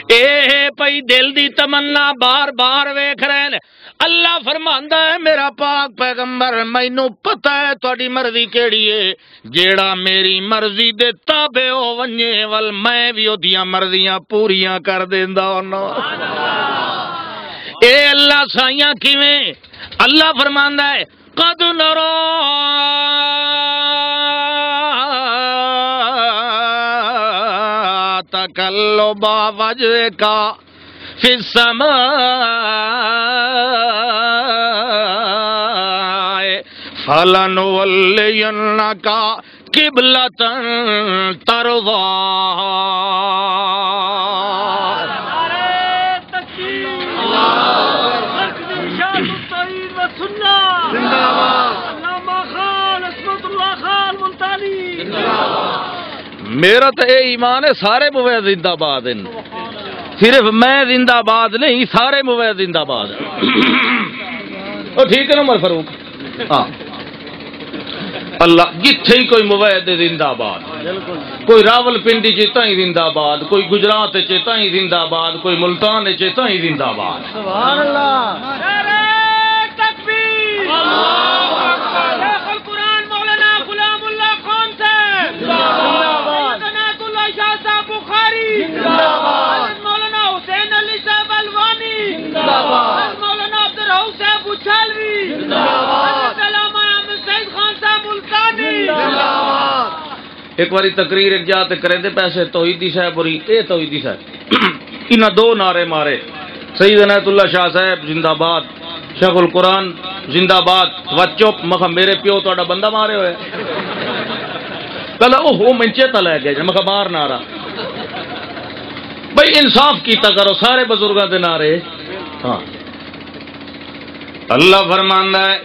اے پئی دل دی تمنا بار بار ویکھ رہے نے اللہ فرماندا ہے میرا پاک پیغمبر مینوں پتہ ہے تہاڈی مرضی کیڑی ہے جیڑا میری مرضی دے تابع ہو ونجے ول میں وی اودیاں مرضیاں پوریاں کر دیندا ہوں اے اللہ سائیاں کیویں اللہ فرماندا ہے قد نرا تقلب وجهك فی السماء فلنولینک قبلۃ ترضاها میرا تو یہ ایمان ہے سارے موے زندہ باد ہیں صرف میں زندہ باد نہیں سارے موے زندہ باد او ٹھیک ہے نا عمر فاروق ہاں اللہ جتھے ہی کوئی موید زندہ باد کوئی راول پنڈی چیتا ہی زندہ باد کوئی گجرات چیتا ہی زندہ باد کوئی ملتان چیتا ہی زندہ باد سبحان اللہ تکبیر شیخ القرآن مولانا غلام اللہ خان صاحب جنات اللہ شاہ صاحب بخاری مولانا حسین علی صاحب الوانی مولانا عبد الرؤوف صاحب اچھالوی علامہ احمد سعید خان صاحب ملتانی ایک باری تقریر ایک جاتے کریں دے پیسے توحیدی صاحب اور اے توحیدی صاحب انہاں دو نعرے مارے سید عنایت اللہ شاہ صاحب زندہ باد شیخ القرآن زندہ باد چپ مکھا میرے پیو تہاڈا بندہ مارے ہوئے کہلا اوہ منچے تا لے گئے مکھا مار نعرہ بھائی انصاف کیتا کرو سارے بزرگاں دے نعرے ہاں اللہ فرماندا ہے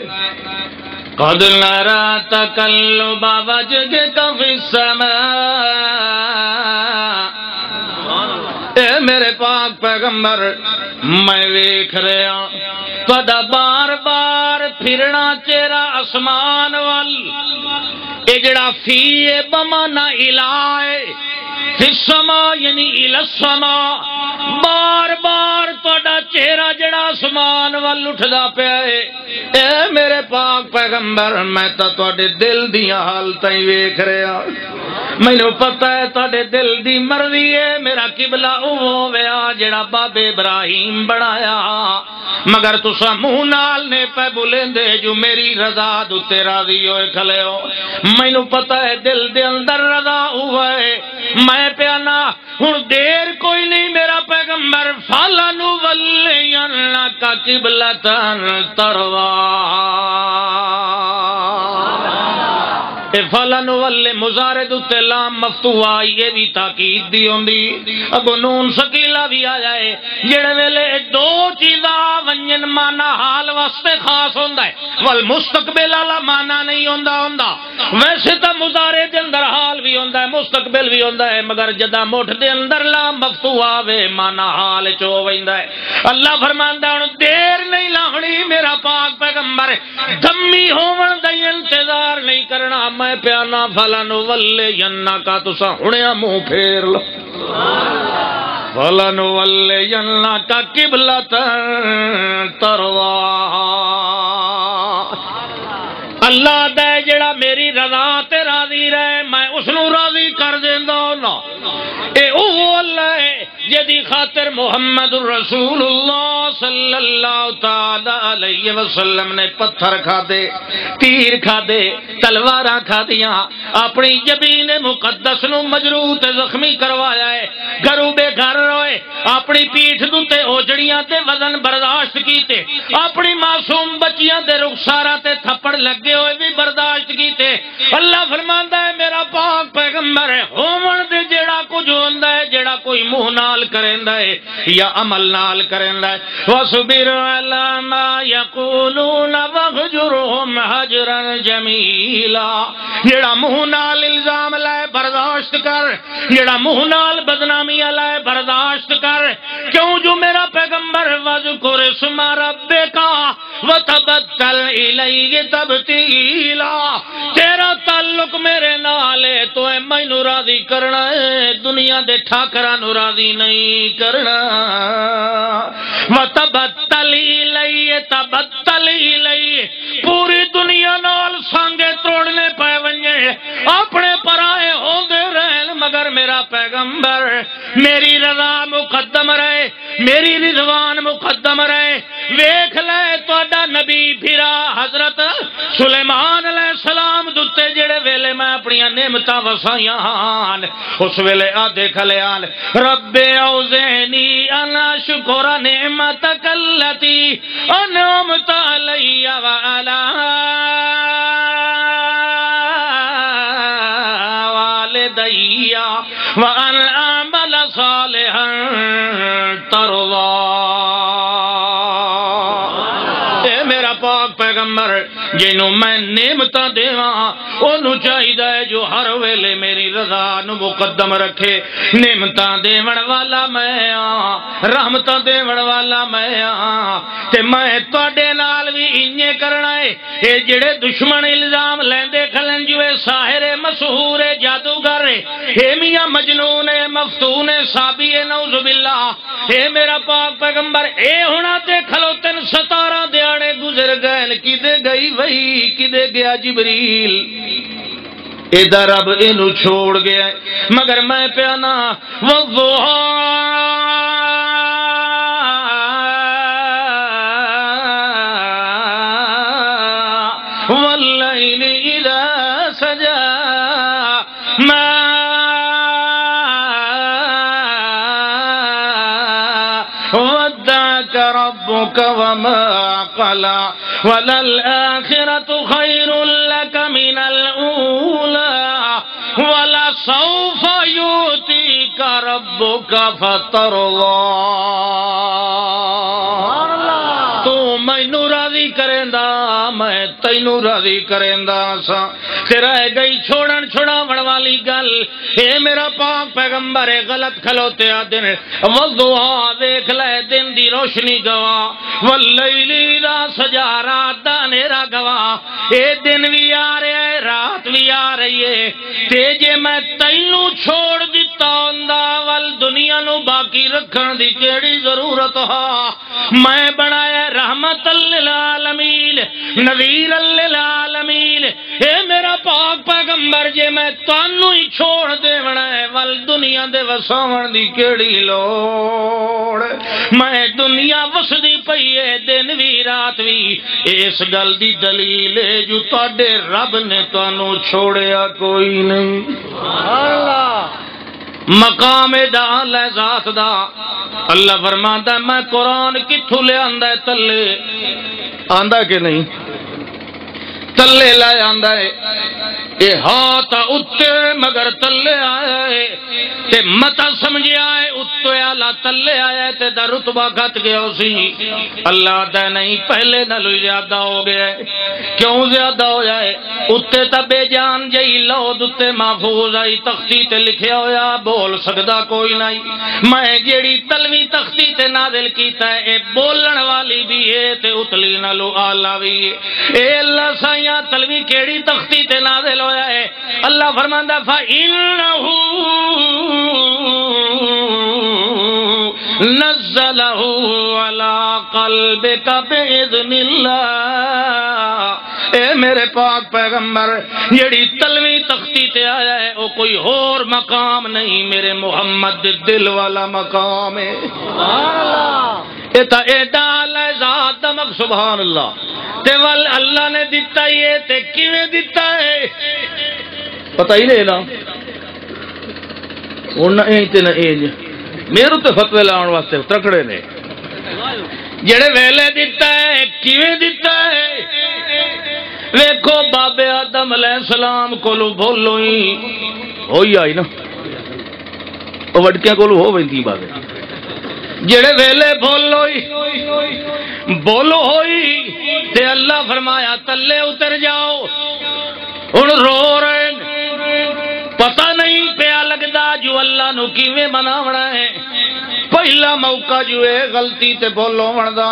قد نرى تقلب وجهك في السماء اے میرے پاک پیغمبر میں ویکھ رہا تہاڈا بار بار پھرنا چہرہ آسمان وال اے جڑا فی بمانا الائے فی السماء یعنی الی السماء بار بار تہاڈا چہرہ جڑا آسمان وال اٹھدا پیا ہے اے میرے پاک پیغمبر میں تا تہاڈے دل دیاں حالتاں ویکھ رہا مینوں پتہ ہے تہاڈے دل دی مرضی ہے میرا قبلہ ہویا جڑا بابے ابراہیم بنایا مگر تساں منہ نال نے پہ بولیندے جو میری رضا دے راضی ہوئے کھلے ہو مینوں پتہ ہے دل دے اندر رضا ہوئے میں پیانا ہن دیر کوئی نہیں میرا پیغمبر فَلَنُوَلِّيَنَّكَ قِبْلَةً تَرْضَاهَا فلن ول مزارد تے لام مفتوح آئی یہ بھی تاکید دی ہوندی اگو نون سکیلا بھی آ جائے جڑے ویلے دو چیزاں ونجن مانا حال واسطے خاص ہوندا ہے والمستقبل والا مانا نہیں ہوندا ویسے تو مضارع دے اندر حال بھی ہوندا ہے مستقبل بھی ہوندا ہے مگر جدا مٹھ دے اندر لام مفتوح آوے مانا حال چ ہو ویندا ہے اللہ فرماندا ہن دیر نہیں لاہنی میرا پاک پیغمبر دمی ہون دا انتظار نہیں کرنا میں پیانا فلن ولینکا تسا ہنیا منہ پھیر لو فلن ولینکا قبلۃ ترضاھا اللہ دے جڑا میری رضا تے راضی رہے میں اس نو راضی کر دیندا نا اے او اللہ ہے جدی خاطر محمد رسول اللہ صلی اللہ تعالی علیہ وسلم نے پتھر کھا دے تیر کھا دے تلواراں کھا دیاں اپنی جبین مقدس نو مجروح تے زخمی کروایا ہے گھرو بے گھر روئے اپنی پیٹھ تے اوجڑیاں تے وزن برداشت کیتے اپنی معصوم بچیاں تے رخساراں تے تھپڑ لگے ہوئے بھی برداشت کیتے اللہ فرماندا ہے میرا پاک پیغمبر ہے ہومن دے جیڑا کچھ ہوندا ہے جیڑا کوئی منہ نال کریندا ہے یا عمل نال کریندا ہے وصبر علی ما یقولون واہجرهم حجرا جمیلا جیڑا منہ نال الزام لائے برداشت کر جیڑا منہ نال بدنامی لائے برداشت کر کیوں جو میرا پیغمبر وذکر اسم ربک وتبتل الیہ تبتیلا تیرا تعلق میرے نال ہے تو مینوں راضی کرنا ہے دنیا دے ٹھاکراں نوں راضی نہیں کرنا وتبتل الیہ تبتل الیہ پوری دنیا نال سانگے توڑنے پے ونجے اپنے پرائے ہوندے رہن مگر میرا پیغمبر میری رضا مقدم رہے میری رضوان مقدم رہے ویکھ لے تہاڈا نبی پھرا حضرت سلیمان علیہ السلام دتے جڑے ویلے میں اپنی نعمتاں وسائیاں ہان اس ویلے آدھے کھلیان رب اوزعنی ان اشکر نعمتک التی انعمت علی وعلی والدی وان اعمل صالحا ترضى اے میرا پاک پیغمبر جنوں میں نعمتاں دیواں اونوں چاہیدا ہے جو ہر ویلے میری رضا نو مقدم رکھے نعمتاں دیون والا میں ہاں رحمتاں دیون والا میں ہاں تے میں تواڈے نال وی انجے کرنا ہے اے جڑے دشمن الزام لیندے کھلن جو ساحر مسحور جادوگر اے میاں مجنون مفتون صابی نعوذ باللہ اے میرا پاک پیغمبر اے ہونا تے کھلوتن 17 دیاڑے گزر گئے کدے گئی وہی کدے گیا جبریل ادھر رب اینو چھوڑ گیا مگر میں پیانا والضحا واللیل اذا سجا ما ودعك ربك وما قلى وللآخرة خير لك من الأولى ولسوف يؤتيك ربك فترضى تو مینوں راضی کریندا میں تینوں راضی کریندا سا تے رہ گئی چھوڑن چھڑاون والی گل اے میرا پاک پیغمبر غلط کھلوتے دن والضحا دیکھ لے دن دی روشنی گواہ واللیل اذا سجا رات دا اندھیرا گواہ اے دن بھی آ رہا ہے رات بھی آ رہی ہے تے جے میں تینوں چھوڑ دتا ہوندا ول دنیا نو باقی رکھن دی کیڑی ضرورت ہا میں بنایا رحمت للعالمین نذیر للعالمین اے میرا پاک پیغمبر جے میں تانوں ہی چھوڑ دیونا ہے ول دنیا دے وساون دی کیڑی لوڑ میں دنیا وسدی پئی ہے دن وی رات وی اس گل دی دلیل ہے جو تواڈے رب نے تانوں چھوڑیا کوئی نہیں اللہ مقام ڈال ہے ذات دا اللہ فرماندا میں قرآن کتھوں لے آندا ہے تلے آندا کہ نہیں تلے لے آندا ہے اے ہاتھ اتے مگر تلے آئے تے متا سمجھیا ہے اتو اعلی تلے آیا تے دا رتبہ گھٹ گیا سی اللہ دا نہیں پہلے نالو زیادہ ہو گیا ہے کیوں زیادہ ہو جائے اتے تا بے جان جئی لود اتے محفوظ آئی تختی تے لکھیا ہویا بول سکدا کوئی نہیں میں جیڑی تلوی تختی تے نازل کیتا ہے اے بولن والی بھی ہے تے اتلی نالو آلہ بھی ہے اے اللہ سائیاں تلوی کیڑی تختی تے نازل ہویا ہے اللہ فرماندا فَإِنَّهُ نزلہ علی قلبک بِإِذْنِ اللہ اے میرے پاک پیغمبر جیڑی تلوی تختی تے آیا ہے وہ کوئی اور مقام نہیں میرے محمد دل والا مقام ہے سبحان اللہ ایتا ایڈا اللہ ذات دمک سبحان اللہ تے وال اللہ نے دیتا ہی ہے تے کیویں دیتا ہے پتہ ہی نہیں نا انہاں ایں تے نہ اینج میرے تے فتوی لاؤن واسطے تکڑے نے جڑے ویلے دیتا ہے کیویں دیتا ہے ویکھو بابے آدم علیہ السلام کولو بولو ہی ہوئی آئی نا او وڈکیاں کولو ہو ویندی بابے جڑے ویلے بولو ہوئی تے اللہ فرمایا تلے اتر جاؤ ہن رو رہے پتہ نہیں پیا لگدا جو اللہ نو کیویں مناونا ہے پہلا موقع جو ہے غلطی تے بولو وندا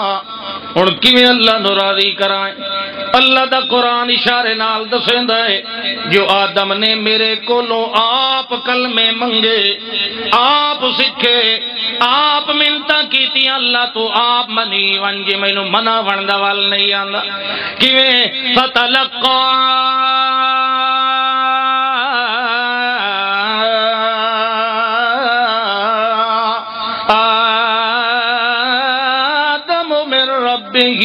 ہن کیویں اللہ نو راضی کرائیں اللہ دا قرآن اشارے نال دسیندا ہے جو آدم نے میرے کولو آپ کلمے منگے آپ سکھے آپ منتاں کیتیاں اللہ تو آپ منی ونجے مینوں منا وندا وال نہیں آندا کیویں فتلقا آدم من ربه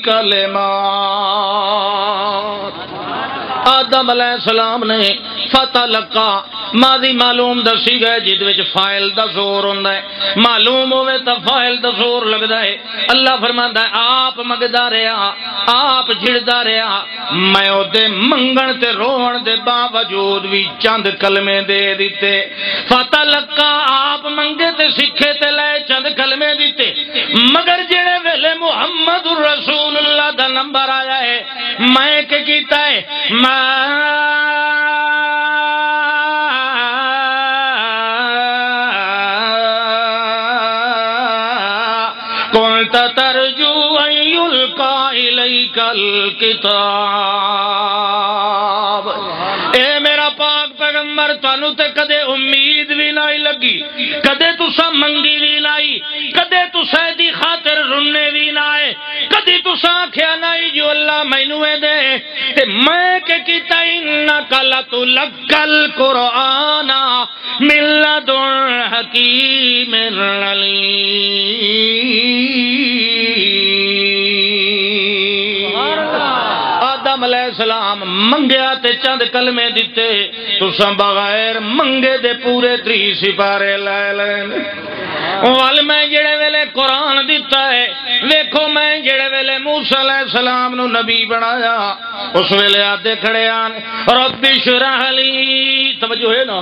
کلمات آدم علیہ السلام نے فتلقا ماضی معلوم دسی گئے جد وچ فاعل دا زور ہوندا ہے معلوم ہوے تا فاعل دا زور لگدا ہے اللہ فرماندا ہے آپ منگدا رہیا آپ جھڑدا رہیا میں او دے منگن تے روون دے باوجود بھی چند کلمے دے دتے فتلقا آپ منگے تے سکھے تے لے چند کلمے دتے مگر جڑے ویلے محمد رسول اللہ دا نمبر آیا ہے میں کہ کیتا ہے ترجو ان یلقا الیک الکتاب اے میرا پاک پیغمبر تانوں تے کدے امید بھی نہیں لگی کدے تساں منگی بھی نہیں کدے تساں دی خاطر رنے بھی نہ کدی تساں آکھیا نہیں جو اللہ مینوں دے تے میں کہ کیتا انک لتلقل قرآن من لدن حکیم علیم آدم علیہ السلام منگیا تے چند کلمے دیتے تساں بغیر منگے دے پورے 3 سپارے لے لین وال میں جڑے ویلے قرآن دیتا ہے ویکھو میں جڑے ویلے موسیٰ علیہ السلام نو نبی بنایا اس ویلے آدھے کھڑے آن رب اشرح لی توجہ ہے نا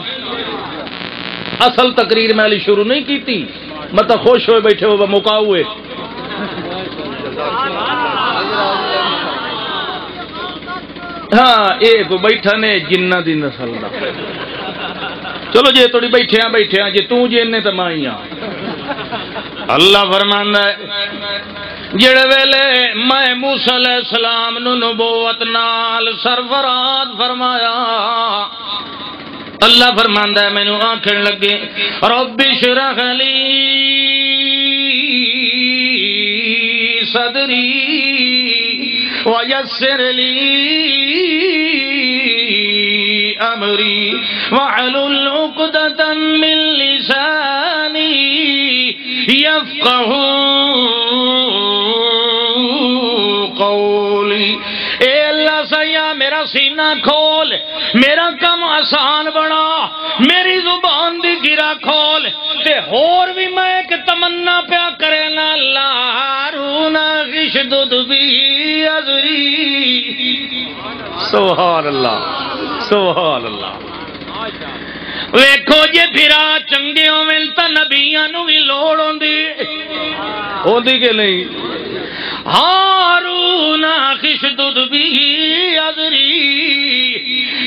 اصل تقریر میں علی شروع نہیں کیتی مطلب خوش ہوئے بیٹھے ہوئے موقع ہوئے ہاں ایک بیٹھا نے جنہ دی نسل دا چلو جے توڑی بیٹھے ہیں جے توں جے نے تے مائی ہاں اللہ فرماندا ہے جڑے ویلے میں موسیٰ علیہ السلام نو نبوت نال سرفراز فرمایا اللہ فرماندا ہے مینوں آکھن لگے رب اشرح لی صدری ویسر لی امری واحلل عقدۃ من لسانی یفقهوا قولی اے اللہ سیا میرا سینہ کھول میرا کم آسان بنا میری زبان دی گرا کھول تے ہور بھی میں ایک تمنا پیا کرے نا اللہ ہارون غشدد بھی ازری سبحان اللہ سبحان اللہ ویکھو جے پھرا چنگے ہوویں تے نبیاں نوں وی لوڑ ہوندی کہ نہیں ہارون خشدد بھی ازری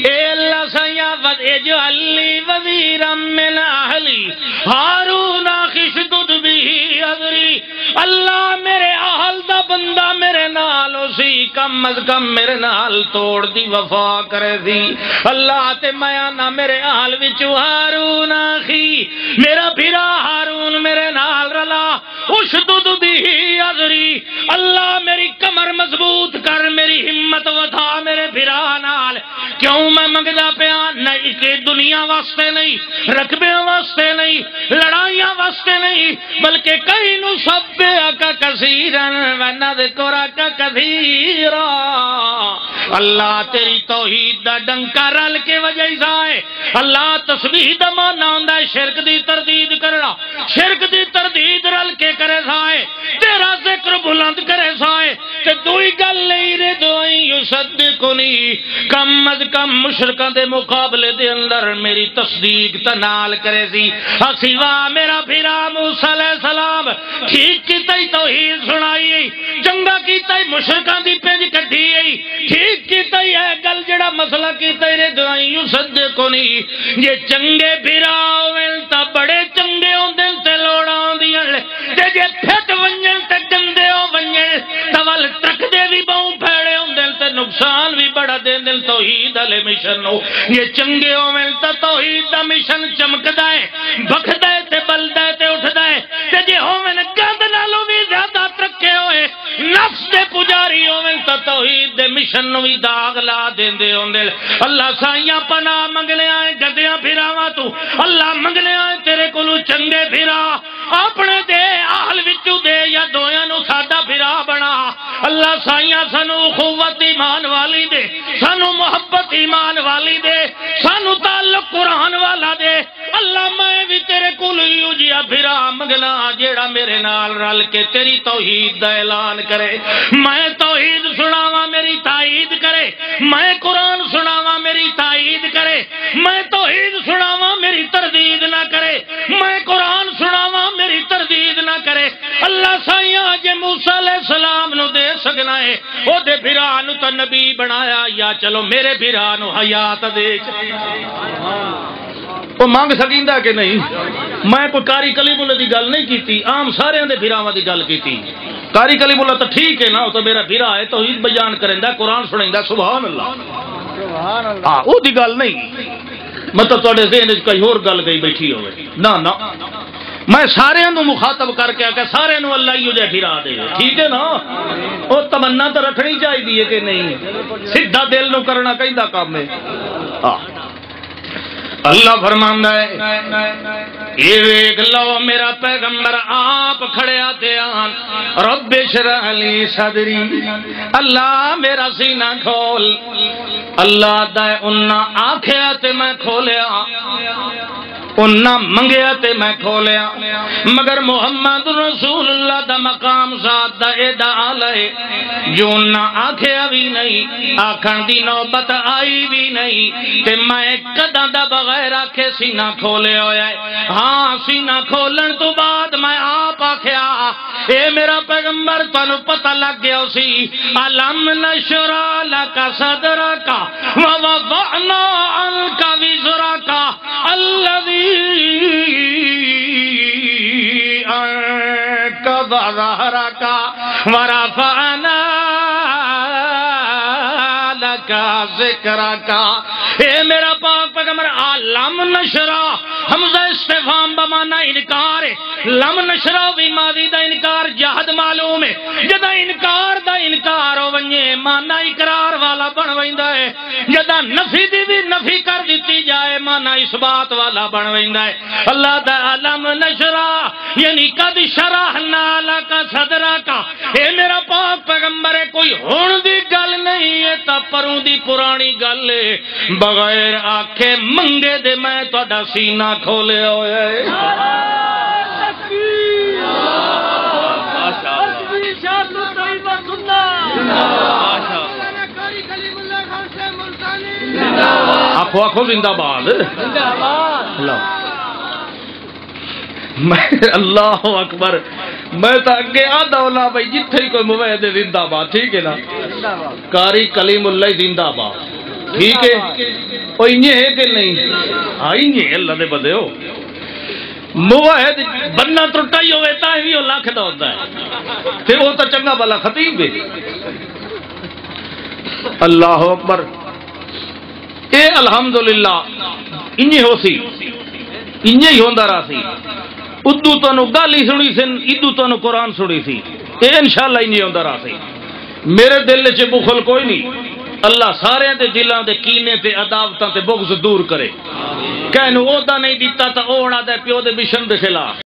اے اللہ سیا اجعل لی وزیرا من اہلی ہارون خشدد بھی ازری اللہ میرے اہل دا بندہ میرے نال اسی کم از کم میرے نال توڑ دی وفا کرے دی اللہ تے میں نہ میرے اہل وچ ہارون اخی میرا بھرا ہارون میرے نال رلا اشدد بھی ازری اللہ میری کمر مضبوط کر میری ہمت ودا میرے بھرا نال کیوں میں منگدا پیا نہیں کہ دنیا واسطے نہیں رقبے واسطے نہیں لڑائیاں واسطے نہیں بلکہ کئی نو سبحک کثیرا ونذکرک کثیرا اللہ تیری توحید دا ڈنکا رل کے وجہ سے اللہ تسبیح دا معنی ہوندا ہے شرک دی تردید کرنا شرک دی تردید رل کے کرے سائے تیرا ذکر بلند کرے سائے تے دوئی گل نہیں رے دوئی یصدقنی کم از کم مشرکاں دے مقابلے دے اندر میری تصدیق تنال کرے سی سوا میرا بھیرا موسیٰ علیہ السلام ٹھیک کیتے توحید سنائی چنگا کیتے مشرکاں دی پنج کٹھی ٹھیک کیتے ہے گل جڑا مسئلہ کیتے رے دوئی یصدقنی یہ چنگے بھیرا ہوئے تا بڑے چنگے ہوندے تے لوڑاں ہوندیاں تے جے پھٹ ونجن تے گندے ہو ونجن تول تک دے بھی بہوں پھیڑے ہوندے تے نقصان بھی بڑا دے دل توحید علی مشن ہو یہ چنگے ہوئے تا توحید دا مشن چمکدا ہے بکھدا ہے تے بلدا ہے تے اٹھدا ہے تے جے ہوویں گند نالوں بھی زیادہ ترکے ہوئے نفس دے پجاری ہوئے تا توحید دے مشن نو بھی داغ لا دیندے ہوندے اللہ سائیاں پناہ منگلے آئے گدیاں پھراواں تو اللہ منگلے آئے تیرے کولو چنگے پھرا اپنے دے اہل وچوں دے یا دویاں نو ساڈا پھرا بنا اللہ سائیاں سانو قوت ایمان والی دے سانو محبت ایمان والی دے سانو تعلق قرآن والا دے اللہ میں بھی تیرے کول ہی جیا پھرا منگلا جیڑا میرے نال رل کے تیری توحید دا اعلان کرے میں توحید سناواں میری تائید کرے میں قرآن سناواں میری تائید کرے میں توحید سناواں میری تردید نہ کرے میں قرآن سناواں میری تردید نہ کرے اللہ سائیاں جے موسیٰ علیہ السلام نو دے سکنا ہے او دے بھرا نو تا نبی بنایا یا چلو میرے بھرا نو حیات دے وہ مانگ سکیندا کہ نہیں میں کوئی قاری کلیم اللہ دی گل نہیں کیتی عام سارے دے بھراواں دی گل کیتی قاری کلیم اللہ تو ٹھیک ہے نا وہ تو میرا بھرا ہے توحید بیان کریندا قرآن سنیندا سبحان اللہ ہاں او دی گل نہیں مطلب تواڈے ذہن وچ کوئی اور گل گئی بیٹھی ہوے نا نا میں سارے نو مخاطب کر کے کہ سارے نو اللہ ہی جے پھرا دے ٹھیک ہے نا او تمنا تو رکھنی چاہیے کہ نہیں سیدھا دل نو کرنا کہندا کام ہے اللہ فرماندا ہے یہ ویکھ لو میرا پیغمبر آپ کھڑے آتے آن رب اشرح لی صدری اللہ میرا سینہ کھول اللہ دے انہاں آکھیا تے میں کھولیا انہاں منگیا تے میں کھولیا مگر محمد رسول اللہ دا مقام ذات دا ایڈا آلے جو انہاں آکھیا بھی نہیں آکھن دی نوبت آئی بھی نہیں تے میں کداں دا بغیر آکھے سینہ کھولے ہویا ہے ہاں سینہ کھولن تو بعد میں آپ آکھیا اے میرا پیغمبر تانوں پتہ لگ گیا سی علم نشرح لک صدرک ووضعنا عنک وزرک الذی انقض ظہرک ورفعنا لک ذکرک اے میرا پاک پیغمبر علم نشرح حمزہ استفہام بمعنی انکار ہے لم نشرح بھی ماضی دا انکار جہد معلوم ہے جدا انکار دا انکار ہو ونجے معنی اقرار والا بن ویندا ہے جدا نفی دی بھی نفی کر دیتی جائے معنی اس بات والا بن ویندا ہے اللہ دا علم نشرح یعنی قد شرحنا لک صدرک اے میرا پاک پیغمبر ہے کوئی ہن دی گل نہیں ہے تا پروں دی پرانی گل ہے بغیر آکھے منگے دے میں تہاڈا سینہ کھولے ہوئے ماشاءاللہ آخو آخو زندہ باد اللہ اللہ اکبر میں تو اگے آدھا ہونا بھائی جتھے ہی کوئی موید زندہ باد ٹھیک ہے نا قاری کلیم اللہ زندہ باد ٹھیک ہے وہ انجے ہے کہ نہیں ہاں انجے اللہ دے بدے ہو موید بننا ٹوٹا ہی ہوئے تا ہی وہ لاکھ دا ہوتا ہے پھر وہ تو چنگا بلا خطیب ہے اللہ اکبر اے الحمدللہ انجے ہو سی انجے ہی ہوندا رہا سی ادو تو گالی سنی سن ادو تو قرآن سنی سی اے انشاءاللہ انجے ہوندا رہا سی میرے دل چ بخل کوئی نہیں اللہ سارے دے دلاں دے کینے تے عداوتاں تے بغض دور کرے کہنو عہدہ نہیں دیتا تا اوڑا دے پیو دے مشن دے خلاف